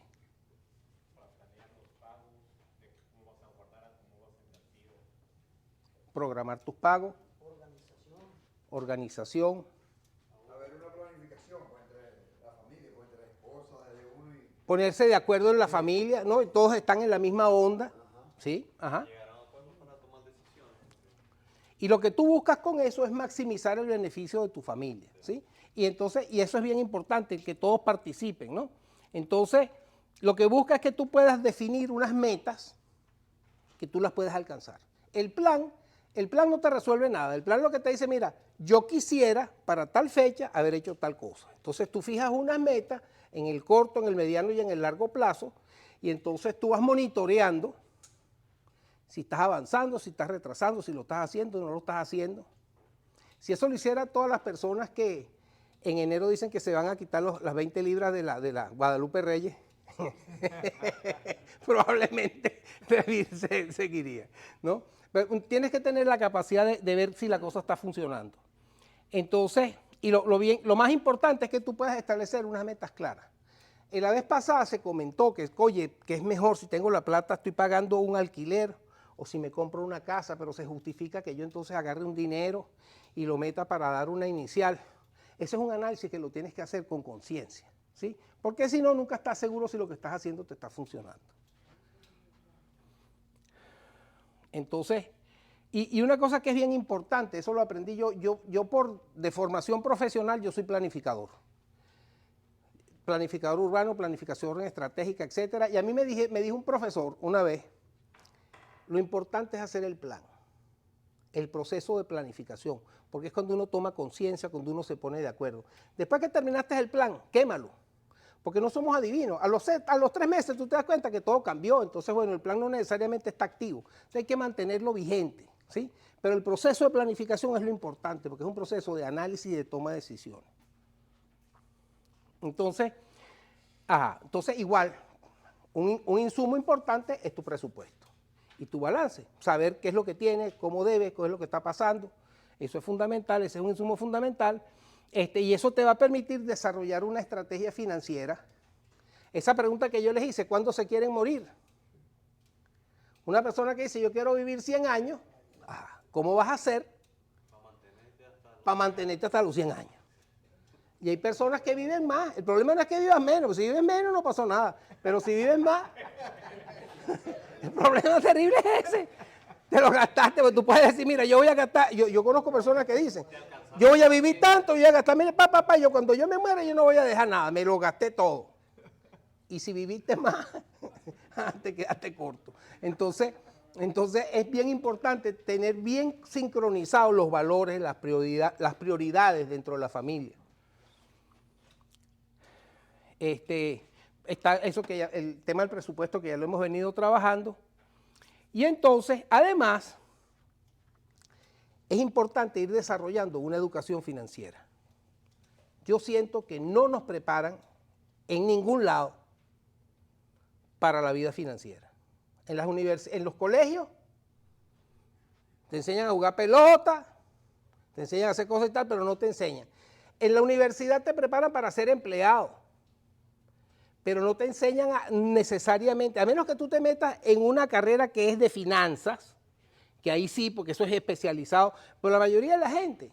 Para planear los pagos, de cómo vas a guardar, cómo vas a invertir. Programar tus pagos. Organización. Haber una planificación pues, entre la familia, pues, entre la esposa, de uno y... Ponerse de acuerdo en la familia, ¿no? Y todos están en la misma onda. ¿Sí? Ajá. Llegar a acuerdos para tomar decisiones. Y lo que tú buscas con eso es maximizar el beneficio de tu familia, ¿sí? Y entonces, y eso es bien importante, que todos participen, ¿no? Entonces, lo que busca es que tú puedas definir unas metas que tú las puedas alcanzar. El plan no te resuelve nada. El plan lo que te dice, mira, yo quisiera para tal fecha haber hecho tal cosa. Entonces tú fijas unas metas en el corto, en el mediano y en el largo plazo, y entonces tú vas monitoreando si estás avanzando, si estás retrasando, si lo estás haciendo o no lo estás haciendo. Si eso lo hiciera todas las personas que en enero dicen que se van a quitar las 20 libras de la Guadalupe Reyes, probablemente seguiría, ¿no? Pero tienes que tener la capacidad de ver si la cosa está funcionando. Entonces, y lo más importante es que tú puedas establecer unas metas claras. La vez pasada se comentó que, oye, que es mejor si tengo la plata, estoy pagando un alquiler, o si me compro una casa, pero se justifica que yo entonces agarre un dinero y lo meta para dar una inicial. Ese es un análisis que lo tienes que hacer con conciencia, ¿sí? Porque si no, nunca estás seguro si lo que estás haciendo te está funcionando. Entonces, y una cosa que es bien importante, eso lo aprendí yo de formación profesional, yo soy planificador. Planificador urbano, planificación estratégica, etcétera. Y a mí me dijo un profesor una vez, lo importante es hacer el plan, el proceso de planificación, porque es cuando uno toma conciencia, cuando uno se pone de acuerdo. Después que terminaste el plan, quémalo, porque no somos adivinos. A los 3 meses tú te das cuenta que todo cambió, entonces bueno, el plan no necesariamente está activo, entonces hay que mantenerlo vigente, ¿sí? Pero el proceso de planificación es lo importante, porque es un proceso de análisis y de toma de decisiones. Entonces igual, un insumo importante es tu presupuesto y tu balance, saber qué es lo que tienes, cómo debes, qué es lo que está pasando, eso es fundamental, ese es un insumo fundamental, y eso te va a permitir desarrollar una estrategia financiera. Esa pregunta que yo les hice, ¿cuándo se quieren morir? Una persona que dice, yo quiero vivir 100 años, ¿cómo vas a hacer para mantenerte hasta los 100 años? Y hay personas que viven más, el problema no es que vivas menos, si vives menos no pasó nada, pero si vives más... El problema terrible es ese. Te lo gastaste, porque tú puedes decir, mira, yo voy a gastar, yo conozco personas que dicen, yo voy a vivir tanto, yo voy a gastar, mire, papá, yo cuando yo me muera yo no voy a dejar nada, me lo gasté todo. Y si viviste más, te quedaste corto. Entonces es bien importante tener bien sincronizados los valores, las prioridades dentro de la familia. Está eso que el tema del presupuesto que ya lo hemos venido trabajando. Y entonces, además, es importante ir desarrollando una educación financiera. Yo siento que no nos preparan en ningún lado para la vida financiera. En los colegios te enseñan a jugar pelota, te enseñan a hacer cosas y tal, pero no te enseñan. En la universidad te preparan para ser empleado, pero no te enseñan necesariamente, a menos que tú te metas en una carrera que es de finanzas, que ahí sí, porque eso es especializado, pero la mayoría de la gente,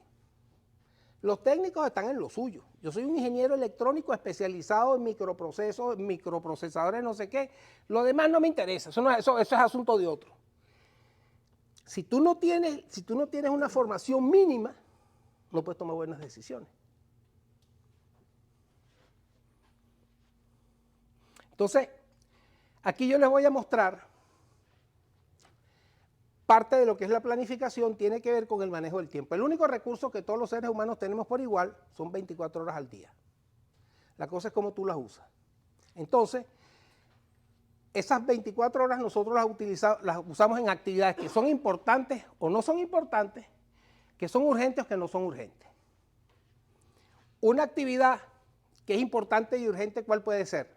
los técnicos están en lo suyo. Yo soy un ingeniero electrónico especializado en microprocesos, en microprocesadores, no sé qué. Lo demás no me interesa, eso es asunto de otro. Si tú no tienes una formación mínima, no puedes tomar buenas decisiones. Entonces, aquí yo les voy a mostrar parte de lo que es la planificación, tiene que ver con el manejo del tiempo. El único recurso que todos los seres humanos tenemos por igual son 24 horas al día. La cosa es cómo tú las usas. Entonces, esas 24 horas nosotros las usamos en actividades que son importantes o no son importantes, que son urgentes o que no son urgentes. Una actividad que es importante y urgente, ¿cuál puede ser?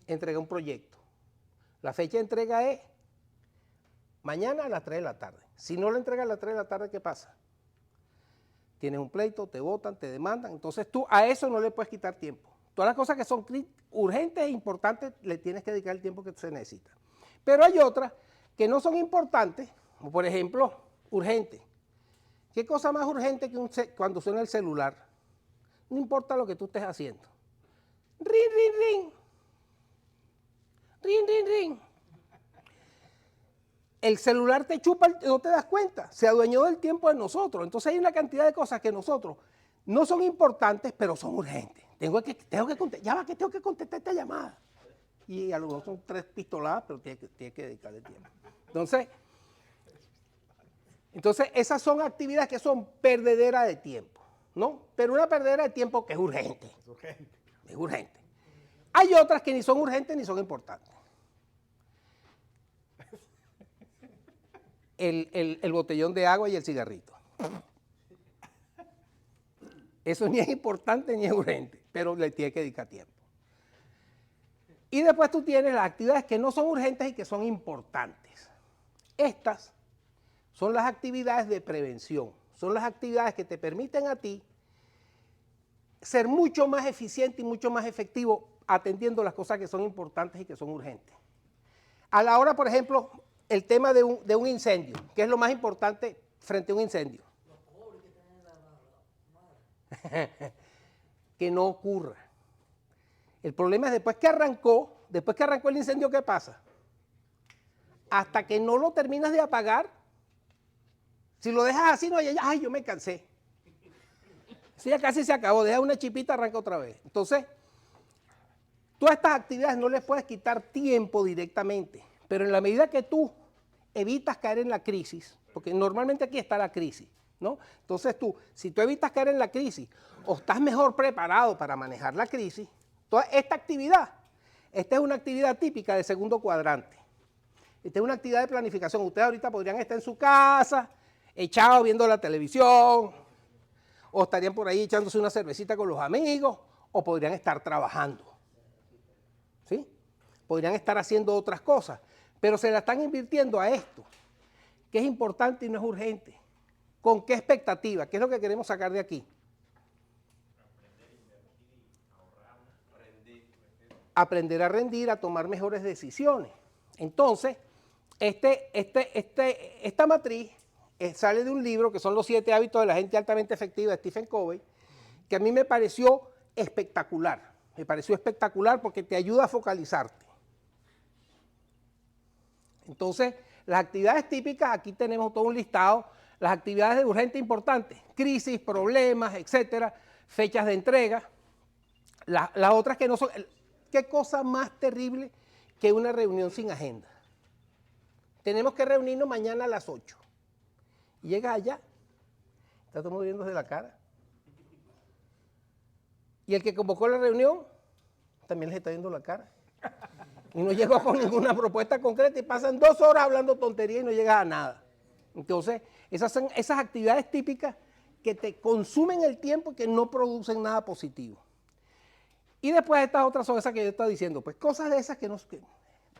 Entrega un proyecto. La fecha de entrega es mañana a las 3 de la tarde. Si no lo entregas a las 3 de la tarde, ¿qué pasa? Tienes un pleito, te votan, te demandan. Entonces tú a eso no le puedes quitar tiempo. Todas las cosas que son urgentes e importantes le tienes que dedicar el tiempo que se necesita. Pero hay otras que no son importantes, como por ejemplo, urgentes. ¿Qué cosa más urgente que cuando suena el celular? No importa lo que tú estés haciendo. Ring, ring, ring. Ring, ring, ring. El celular te chupa, no te das cuenta, se adueñó del tiempo de nosotros. Entonces hay una cantidad de cosas que nosotros no son importantes, pero son urgentes. Tengo que contestar esta llamada. Y a lo mejor son 3 pistoladas, pero tienes que dedicarle tiempo. Entonces, esas son actividades que son perdederas de tiempo, ¿no? Pero una perdedera de tiempo que es urgente. Es urgente. Hay otras que ni son urgentes ni son importantes. El botellón de agua y el cigarrito. Eso ni es importante ni es urgente, pero le tienes que dedicar tiempo. Y después tú tienes las actividades que no son urgentes y que son importantes. Estas son las actividades de prevención, son las actividades que te permiten a ti ser mucho más eficiente y mucho más efectivo atendiendo las cosas que son importantes y que son urgentes. A la hora, por ejemplo, el tema de un incendio, que es lo más importante frente a un incendio. Que no ocurra. El problema es después que arrancó el incendio, ¿qué pasa? Hasta que no lo terminas de apagar, si lo dejas así, no hay, ay, yo me cansé. Si ya casi se acabó, deja una chipita, arranca otra vez. Entonces, todas estas actividades no les puedes quitar tiempo directamente, pero en la medida que tú evitas caer en la crisis, porque normalmente aquí está la crisis, ¿no? Entonces si tú evitas caer en la crisis o estás mejor preparado para manejar la crisis, toda esta es una actividad típica del segundo cuadrante. Esta es una actividad de planificación. Ustedes ahorita podrían estar en su casa, echados viendo la televisión, o estarían por ahí echándose una cervecita con los amigos, o podrían estar trabajando, ¿sí? Podrían estar haciendo otras cosas, pero se la están invirtiendo a esto, que es importante y no es urgente. ¿Con qué expectativa? ¿Qué es lo que queremos sacar de aquí? Aprender a rendir, a tomar mejores decisiones. Entonces, esta matriz sale de un libro que son los 7 hábitos de la gente altamente efectiva de Stephen Covey, que a mí me pareció espectacular. Me pareció espectacular porque te ayuda a focalizarte. Entonces, las actividades típicas, aquí tenemos todo un listado, las actividades de urgente e importante, crisis, problemas, etcétera, fechas de entrega. Las otras que no son, ¿qué cosa más terrible que una reunión sin agenda? Tenemos que reunirnos mañana a las 8. Y llegas allá, está todo el mundo viéndose la cara. Y el que convocó la reunión, también les está viendo la cara. Y no llegó con ninguna propuesta concreta y pasan 2 horas hablando tontería y no llegas a nada. Entonces, esas son esas actividades típicas que te consumen el tiempo y que no producen nada positivo. Y después estas otras son esas que yo estaba diciendo, pues cosas de esas que no...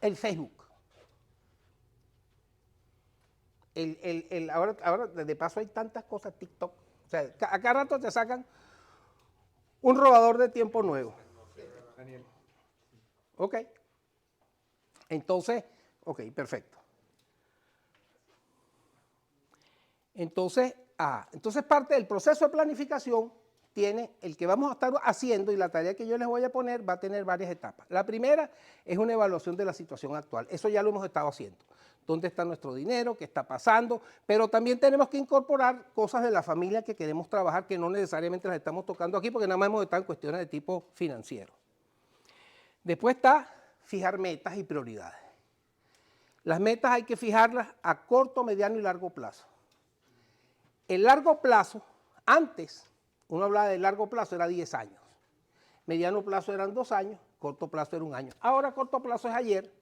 El Facebook. Ahora de paso hay tantas cosas, TikTok. O sea, a cada rato te sacan un robador de tiempo nuevo. Ok. Entonces, Ok, perfecto. Entonces, parte del proceso de planificación tiene el que vamos a estar haciendo y la tarea que yo les voy a poner va a tener varias etapas. La primera es una evaluación de la situación actual. Eso ya lo hemos estado haciendo. ¿Dónde está nuestro dinero? ¿Qué está pasando? Pero también tenemos que incorporar cosas de la familia que queremos trabajar que no necesariamente las estamos tocando aquí porque nada más hemos estado en cuestiones de tipo financiero. Después está fijar metas y prioridades. Las metas hay que fijarlas a corto, mediano y largo plazo. El largo plazo, antes, uno hablaba de largo plazo, era 10 años. Mediano plazo eran 2 años, corto plazo era 1 año. Ahora corto plazo es ayer,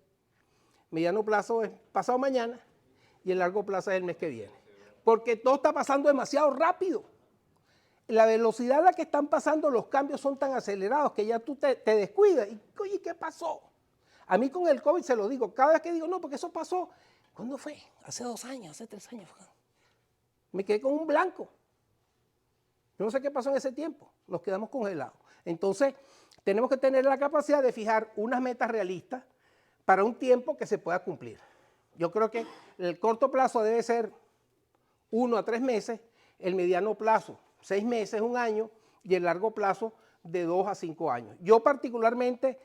mediano plazo es pasado mañana y el largo plazo es el mes que viene. Porque todo está pasando demasiado rápido. La velocidad a la que están pasando los cambios son tan acelerados que ya tú te descuidas. Y, oye, ¿qué pasó? A mí con el COVID se lo digo, cada vez que digo, no, porque eso pasó, ¿cuándo fue? Hace 2 años, hace 3 años. Me quedé con un blanco. Yo no sé qué pasó en ese tiempo, nos quedamos congelados. Entonces, tenemos que tener la capacidad de fijar unas metas realistas para un tiempo que se pueda cumplir. Yo creo que el corto plazo debe ser 1 a 3 meses, el mediano plazo 6 meses, 1 año, y el largo plazo de 2 a 5 años. Yo particularmente,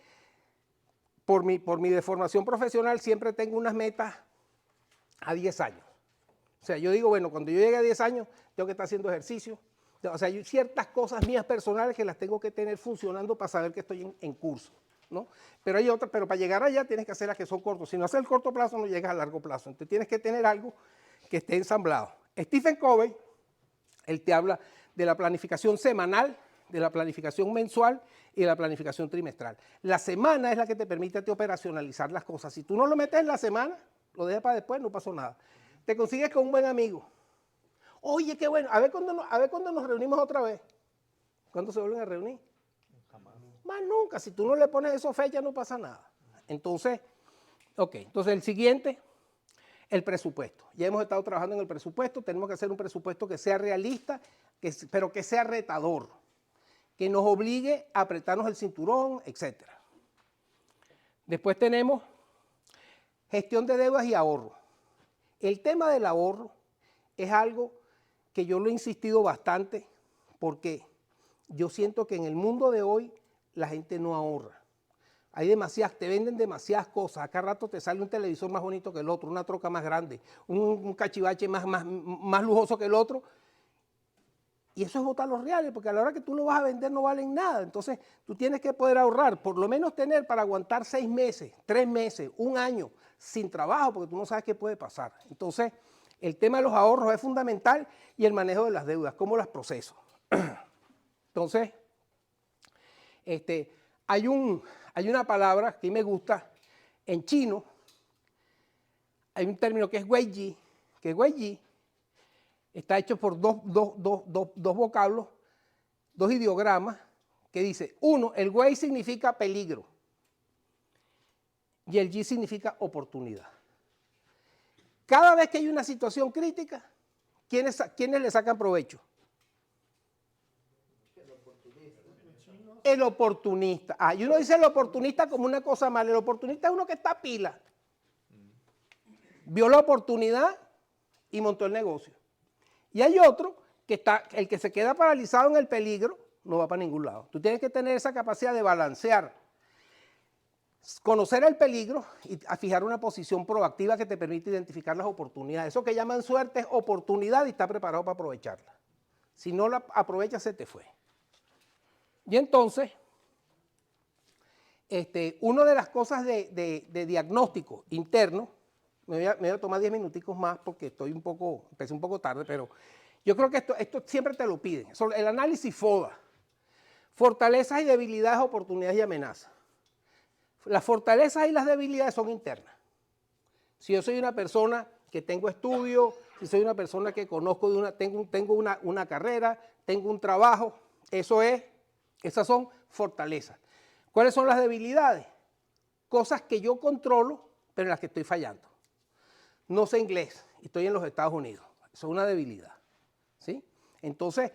por mi deformación profesional, siempre tengo unas metas a 10 años. O sea, yo digo, bueno, cuando yo llegue a 10 años, tengo que estar haciendo ejercicio. O sea, hay ciertas cosas mías personales que las tengo que tener funcionando para saber que estoy en curso, ¿no? Pero hay otras, pero para llegar allá tienes que hacer las que son cortos. Si no haces el corto plazo, no llegas al largo plazo. Entonces tienes que tener algo que esté ensamblado. Stephen Covey, él te habla de la planificación semanal, de la planificación mensual y de la planificación trimestral. La semana es la que te permite a ti operacionalizar las cosas. Si tú no lo metes en la semana, lo dejas para después, no pasó nada. Te consigues con un buen amigo. Oye, qué bueno, a ver cuándo nos reunimos otra vez. ¿Cuándo se vuelven a reunir? Jamás. Más nunca, si tú no le pones esa fecha no pasa nada. Entonces, ok, entonces el siguiente, el presupuesto. Ya hemos estado trabajando en el presupuesto, tenemos que hacer un presupuesto que sea realista, pero que sea retador, que nos obligue a apretarnos el cinturón, etc. Después tenemos gestión de deudas y ahorro. El tema del ahorro es algo que yo lo he insistido bastante porque yo siento que en el mundo de hoy la gente no ahorra. Hay demasiadas, te venden demasiadas cosas. Acá rato te sale un televisor más bonito que el otro, una troca más grande, un cachivache más lujoso que el otro. Y eso es botar los reales, porque a la hora que tú lo vas a vender no valen nada. Entonces, tú tienes que poder ahorrar, por lo menos tener para aguantar 6 meses, 3 meses, 1 año sin trabajo, porque tú no sabes qué puede pasar. Entonces, el tema de los ahorros es fundamental y el manejo de las deudas, cómo las proceso. Entonces, hay una palabra que a mí me gusta, en chino, hay un término que es weiji, que weiji está hecho por dos vocablos, 2 ideogramas, que dice, uno, el wei significa peligro y el yi significa oportunidad. Cada vez que hay una situación crítica, ¿quiénes le sacan provecho? El oportunista. Y uno dice el oportunista como una cosa mala. El oportunista es uno que está pila. Vio la oportunidad y montó el negocio. Y hay otro que está, el que se queda paralizado en el peligro, no va para ningún lado. Tú tienes que tener esa capacidad de balancear, conocer el peligro y a fijar una posición proactiva que te permite identificar las oportunidades. Eso que llaman suerte es oportunidad y está preparado para aprovecharla. Si no la aprovechas, se te fue. Y entonces, una de las cosas de diagnóstico interno, me voy a tomar 10 minuticos más porque empecé un poco tarde, pero yo creo que esto siempre te lo piden. El análisis FODA, fortalezas y debilidades, oportunidades y amenazas. Las fortalezas y las debilidades son internas. Si yo soy una persona que tengo estudio, si soy una persona que conozco, tengo una carrera, tengo un trabajo, esas son fortalezas. ¿Cuáles son las debilidades? Cosas que yo controlo, pero en las que estoy fallando. No sé inglés y estoy en los Estados Unidos. Eso es una debilidad, ¿sí? Entonces,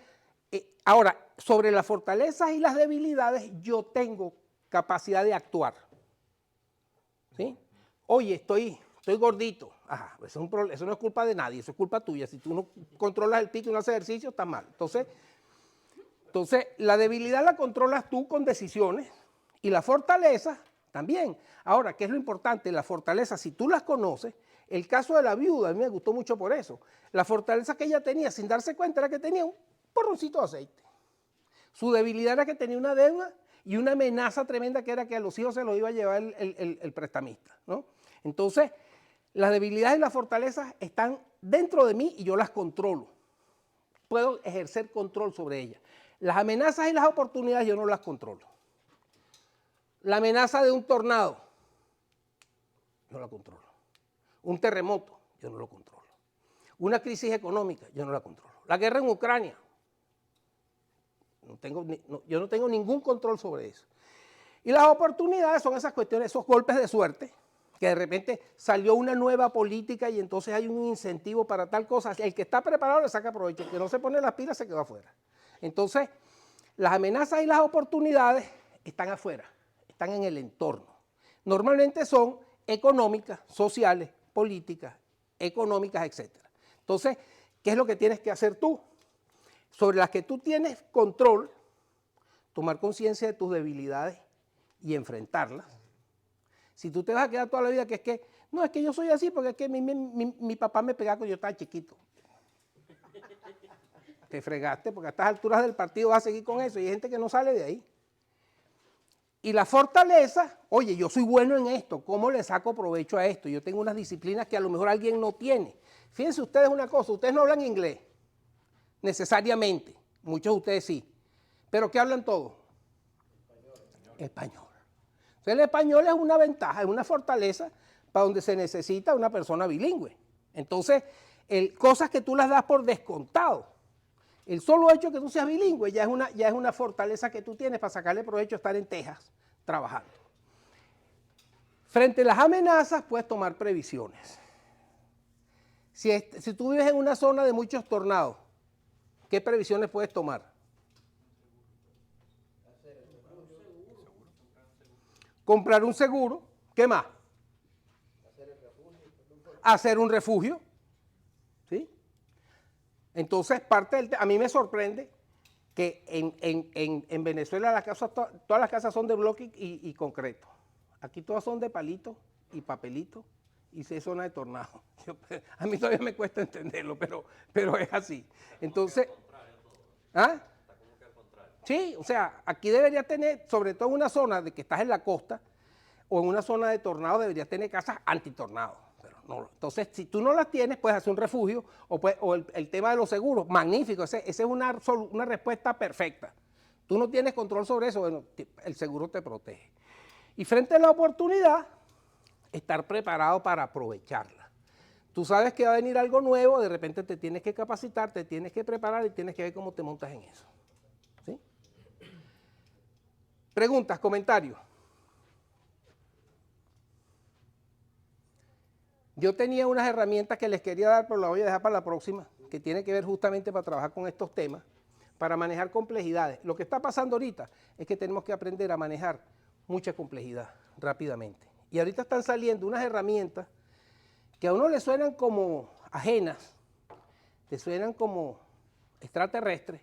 ahora, sobre las fortalezas y las debilidades, yo tengo capacidad de actuar. ¿Sí? Oye, estoy gordito. Ajá, eso, eso no es culpa de nadie, eso es culpa tuya. Si tú no controlas el pico y no haces ejercicio, está mal. Entonces, la debilidad la controlas tú con decisiones y la fortaleza también. Ahora, ¿qué es lo importante? La fortaleza, si tú las conoces, el caso de la viuda, a mí me gustó mucho por eso. La fortaleza que ella tenía sin darse cuenta era que tenía un porroncito de aceite. Su debilidad era que tenía una deuda y una amenaza tremenda que era que a los hijos se los iba a llevar el prestamista, ¿no? Entonces, las debilidades y las fortalezas están dentro de mí y yo las controlo. Puedo ejercer control sobre ellas. Las amenazas y las oportunidades yo no las controlo. La amenaza de un tornado, yo no la controlo. Un terremoto, yo no lo controlo. Una crisis económica, yo no la controlo. La guerra en Ucrania, yo no tengo ningún control sobre eso. Y las oportunidades son esas cuestiones, esos golpes de suerte, que de repente salió una nueva política y entonces hay un incentivo para tal cosa. El que está preparado le saca provecho, el que no se pone las pilas se queda afuera. Entonces, las amenazas y las oportunidades están afuera, están en el entorno. Normalmente son económicas, sociales, políticas, económicas, etc. Entonces, ¿qué es lo que tienes que hacer tú? Sobre las que tú tienes control, tomar conciencia de tus debilidades y enfrentarlas. Si tú te vas a quedar toda la vida que es que, no, es que yo soy así porque es que mi papá me pegaba cuando yo estaba chiquito. Te fregaste porque a estas alturas del partido vas a seguir con eso y hay gente que no sale de ahí. Y la fortaleza, oye, yo soy bueno en esto, ¿cómo le saco provecho a esto? Yo tengo unas disciplinas que a lo mejor alguien no tiene. Fíjense ustedes una cosa, ustedes no hablan inglés, necesariamente, muchos de ustedes sí, pero ¿qué hablan todos? Español. Entonces el español es una ventaja, es una fortaleza para donde se necesita una persona bilingüe. Entonces, cosas que tú las das por descontado. El solo hecho de que tú seas bilingüe ya es una fortaleza que tú tienes para sacarle provecho a estar en Texas trabajando. Frente a las amenazas puedes tomar previsiones. Si tú vives en una zona de muchos tornados, ¿qué previsiones puedes tomar? Comprar un seguro. ¿Qué más? Hacer un refugio. ¿Sí? Entonces, a mí me sorprende que en Venezuela todas las casas son de bloque y concreto. Aquí todas son de palito y papelito y 6 zonas de tornado. A mí todavía me cuesta entenderlo, pero es así. Entonces, ¿ah? Sí, o sea, aquí deberías tener, sobre todo en una zona de que estás en la costa o en una zona de tornado, deberías tener casas antitornado. Pero no, entonces, si tú no las tienes, puedes hacer un refugio o el tema de los seguros, magnífico, esa es una respuesta perfecta. Tú no tienes control sobre eso, bueno, el seguro te protege. Y frente a la oportunidad, estar preparado para aprovecharla. Tú sabes que va a venir algo nuevo, de repente te tienes que capacitar, te tienes que preparar y tienes que ver cómo te montas en eso. ¿Sí? Preguntas, comentarios. Yo tenía unas herramientas que les quería dar, pero las voy a dejar para la próxima, que tiene que ver justamente para trabajar con estos temas, para manejar complejidades. Lo que está pasando ahorita es que tenemos que aprender a manejar mucha complejidad rápidamente. Y ahorita están saliendo unas herramientas que a uno le suenan como ajenas, te suenan como extraterrestres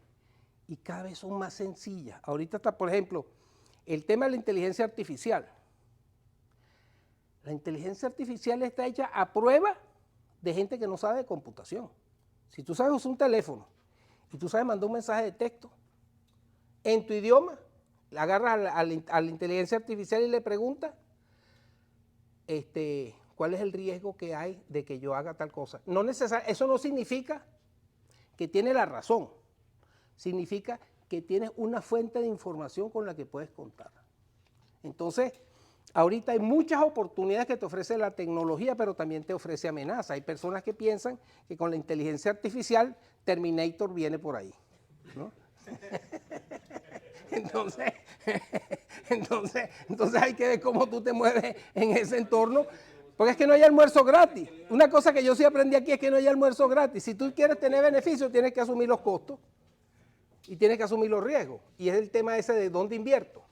y cada vez son más sencillas. Ahorita está, por ejemplo, el tema de la inteligencia artificial. La inteligencia artificial está hecha a prueba de gente que no sabe de computación. Si tú sabes usar un teléfono y tú sabes mandar un mensaje de texto en tu idioma, le agarras a la inteligencia artificial y le preguntas cuál es el riesgo que hay de que yo haga tal cosa. Eso no significa que tiene la razón, significa que tienes una fuente de información con la que puedes contar. Entonces, ahorita hay muchas oportunidades que te ofrece la tecnología, pero también te ofrece amenazas. Hay personas que piensan que con la inteligencia artificial Terminator viene por ahí, ¿no? Entonces hay que ver cómo tú te mueves en ese entorno, porque es que no hay almuerzo gratis. Una cosa que yo sí aprendí aquí es que no hay almuerzo gratis. Si tú quieres tener beneficios, tienes que asumir los costos y tienes que asumir los riesgos. Y es el tema ese de dónde invierto.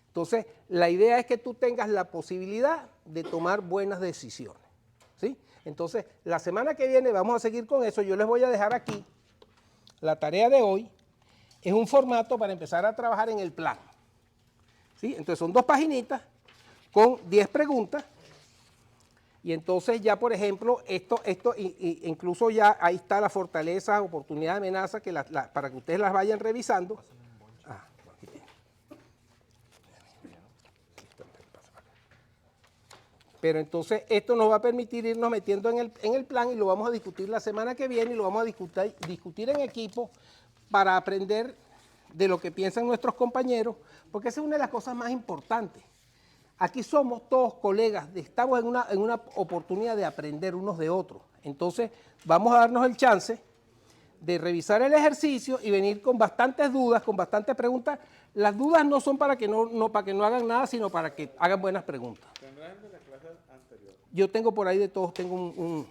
Entonces, la idea es que tú tengas la posibilidad de tomar buenas decisiones. ¿sí? Entonces, la semana que viene vamos a seguir con eso. Yo les voy a dejar aquí la tarea de hoy. Es un formato para empezar a trabajar en el plan, ¿sí? Entonces, son 2 paginitas con 10 preguntas. Y entonces ya, por ejemplo, incluso ya ahí está la fortaleza, oportunidad, amenaza, que para que ustedes las vayan revisando. Aquí tiene. Pero entonces esto nos va a permitir irnos metiendo en el plan y lo vamos a discutir la semana que viene y lo vamos a discutir en equipo para aprender de lo que piensan nuestros compañeros, porque esa es una de las cosas más importantes. Aquí somos todos colegas, estamos en una oportunidad de aprender unos de otros. Entonces, vamos a darnos el chance de revisar el ejercicio y venir con bastantes dudas, con bastantes preguntas. Las dudas no son para que no hagan nada, sino para que hagan buenas preguntas. ¿Tendrán de la clase anterior? Yo tengo por ahí de todos, tengo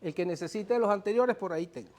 el que necesite de los anteriores, por ahí tengo.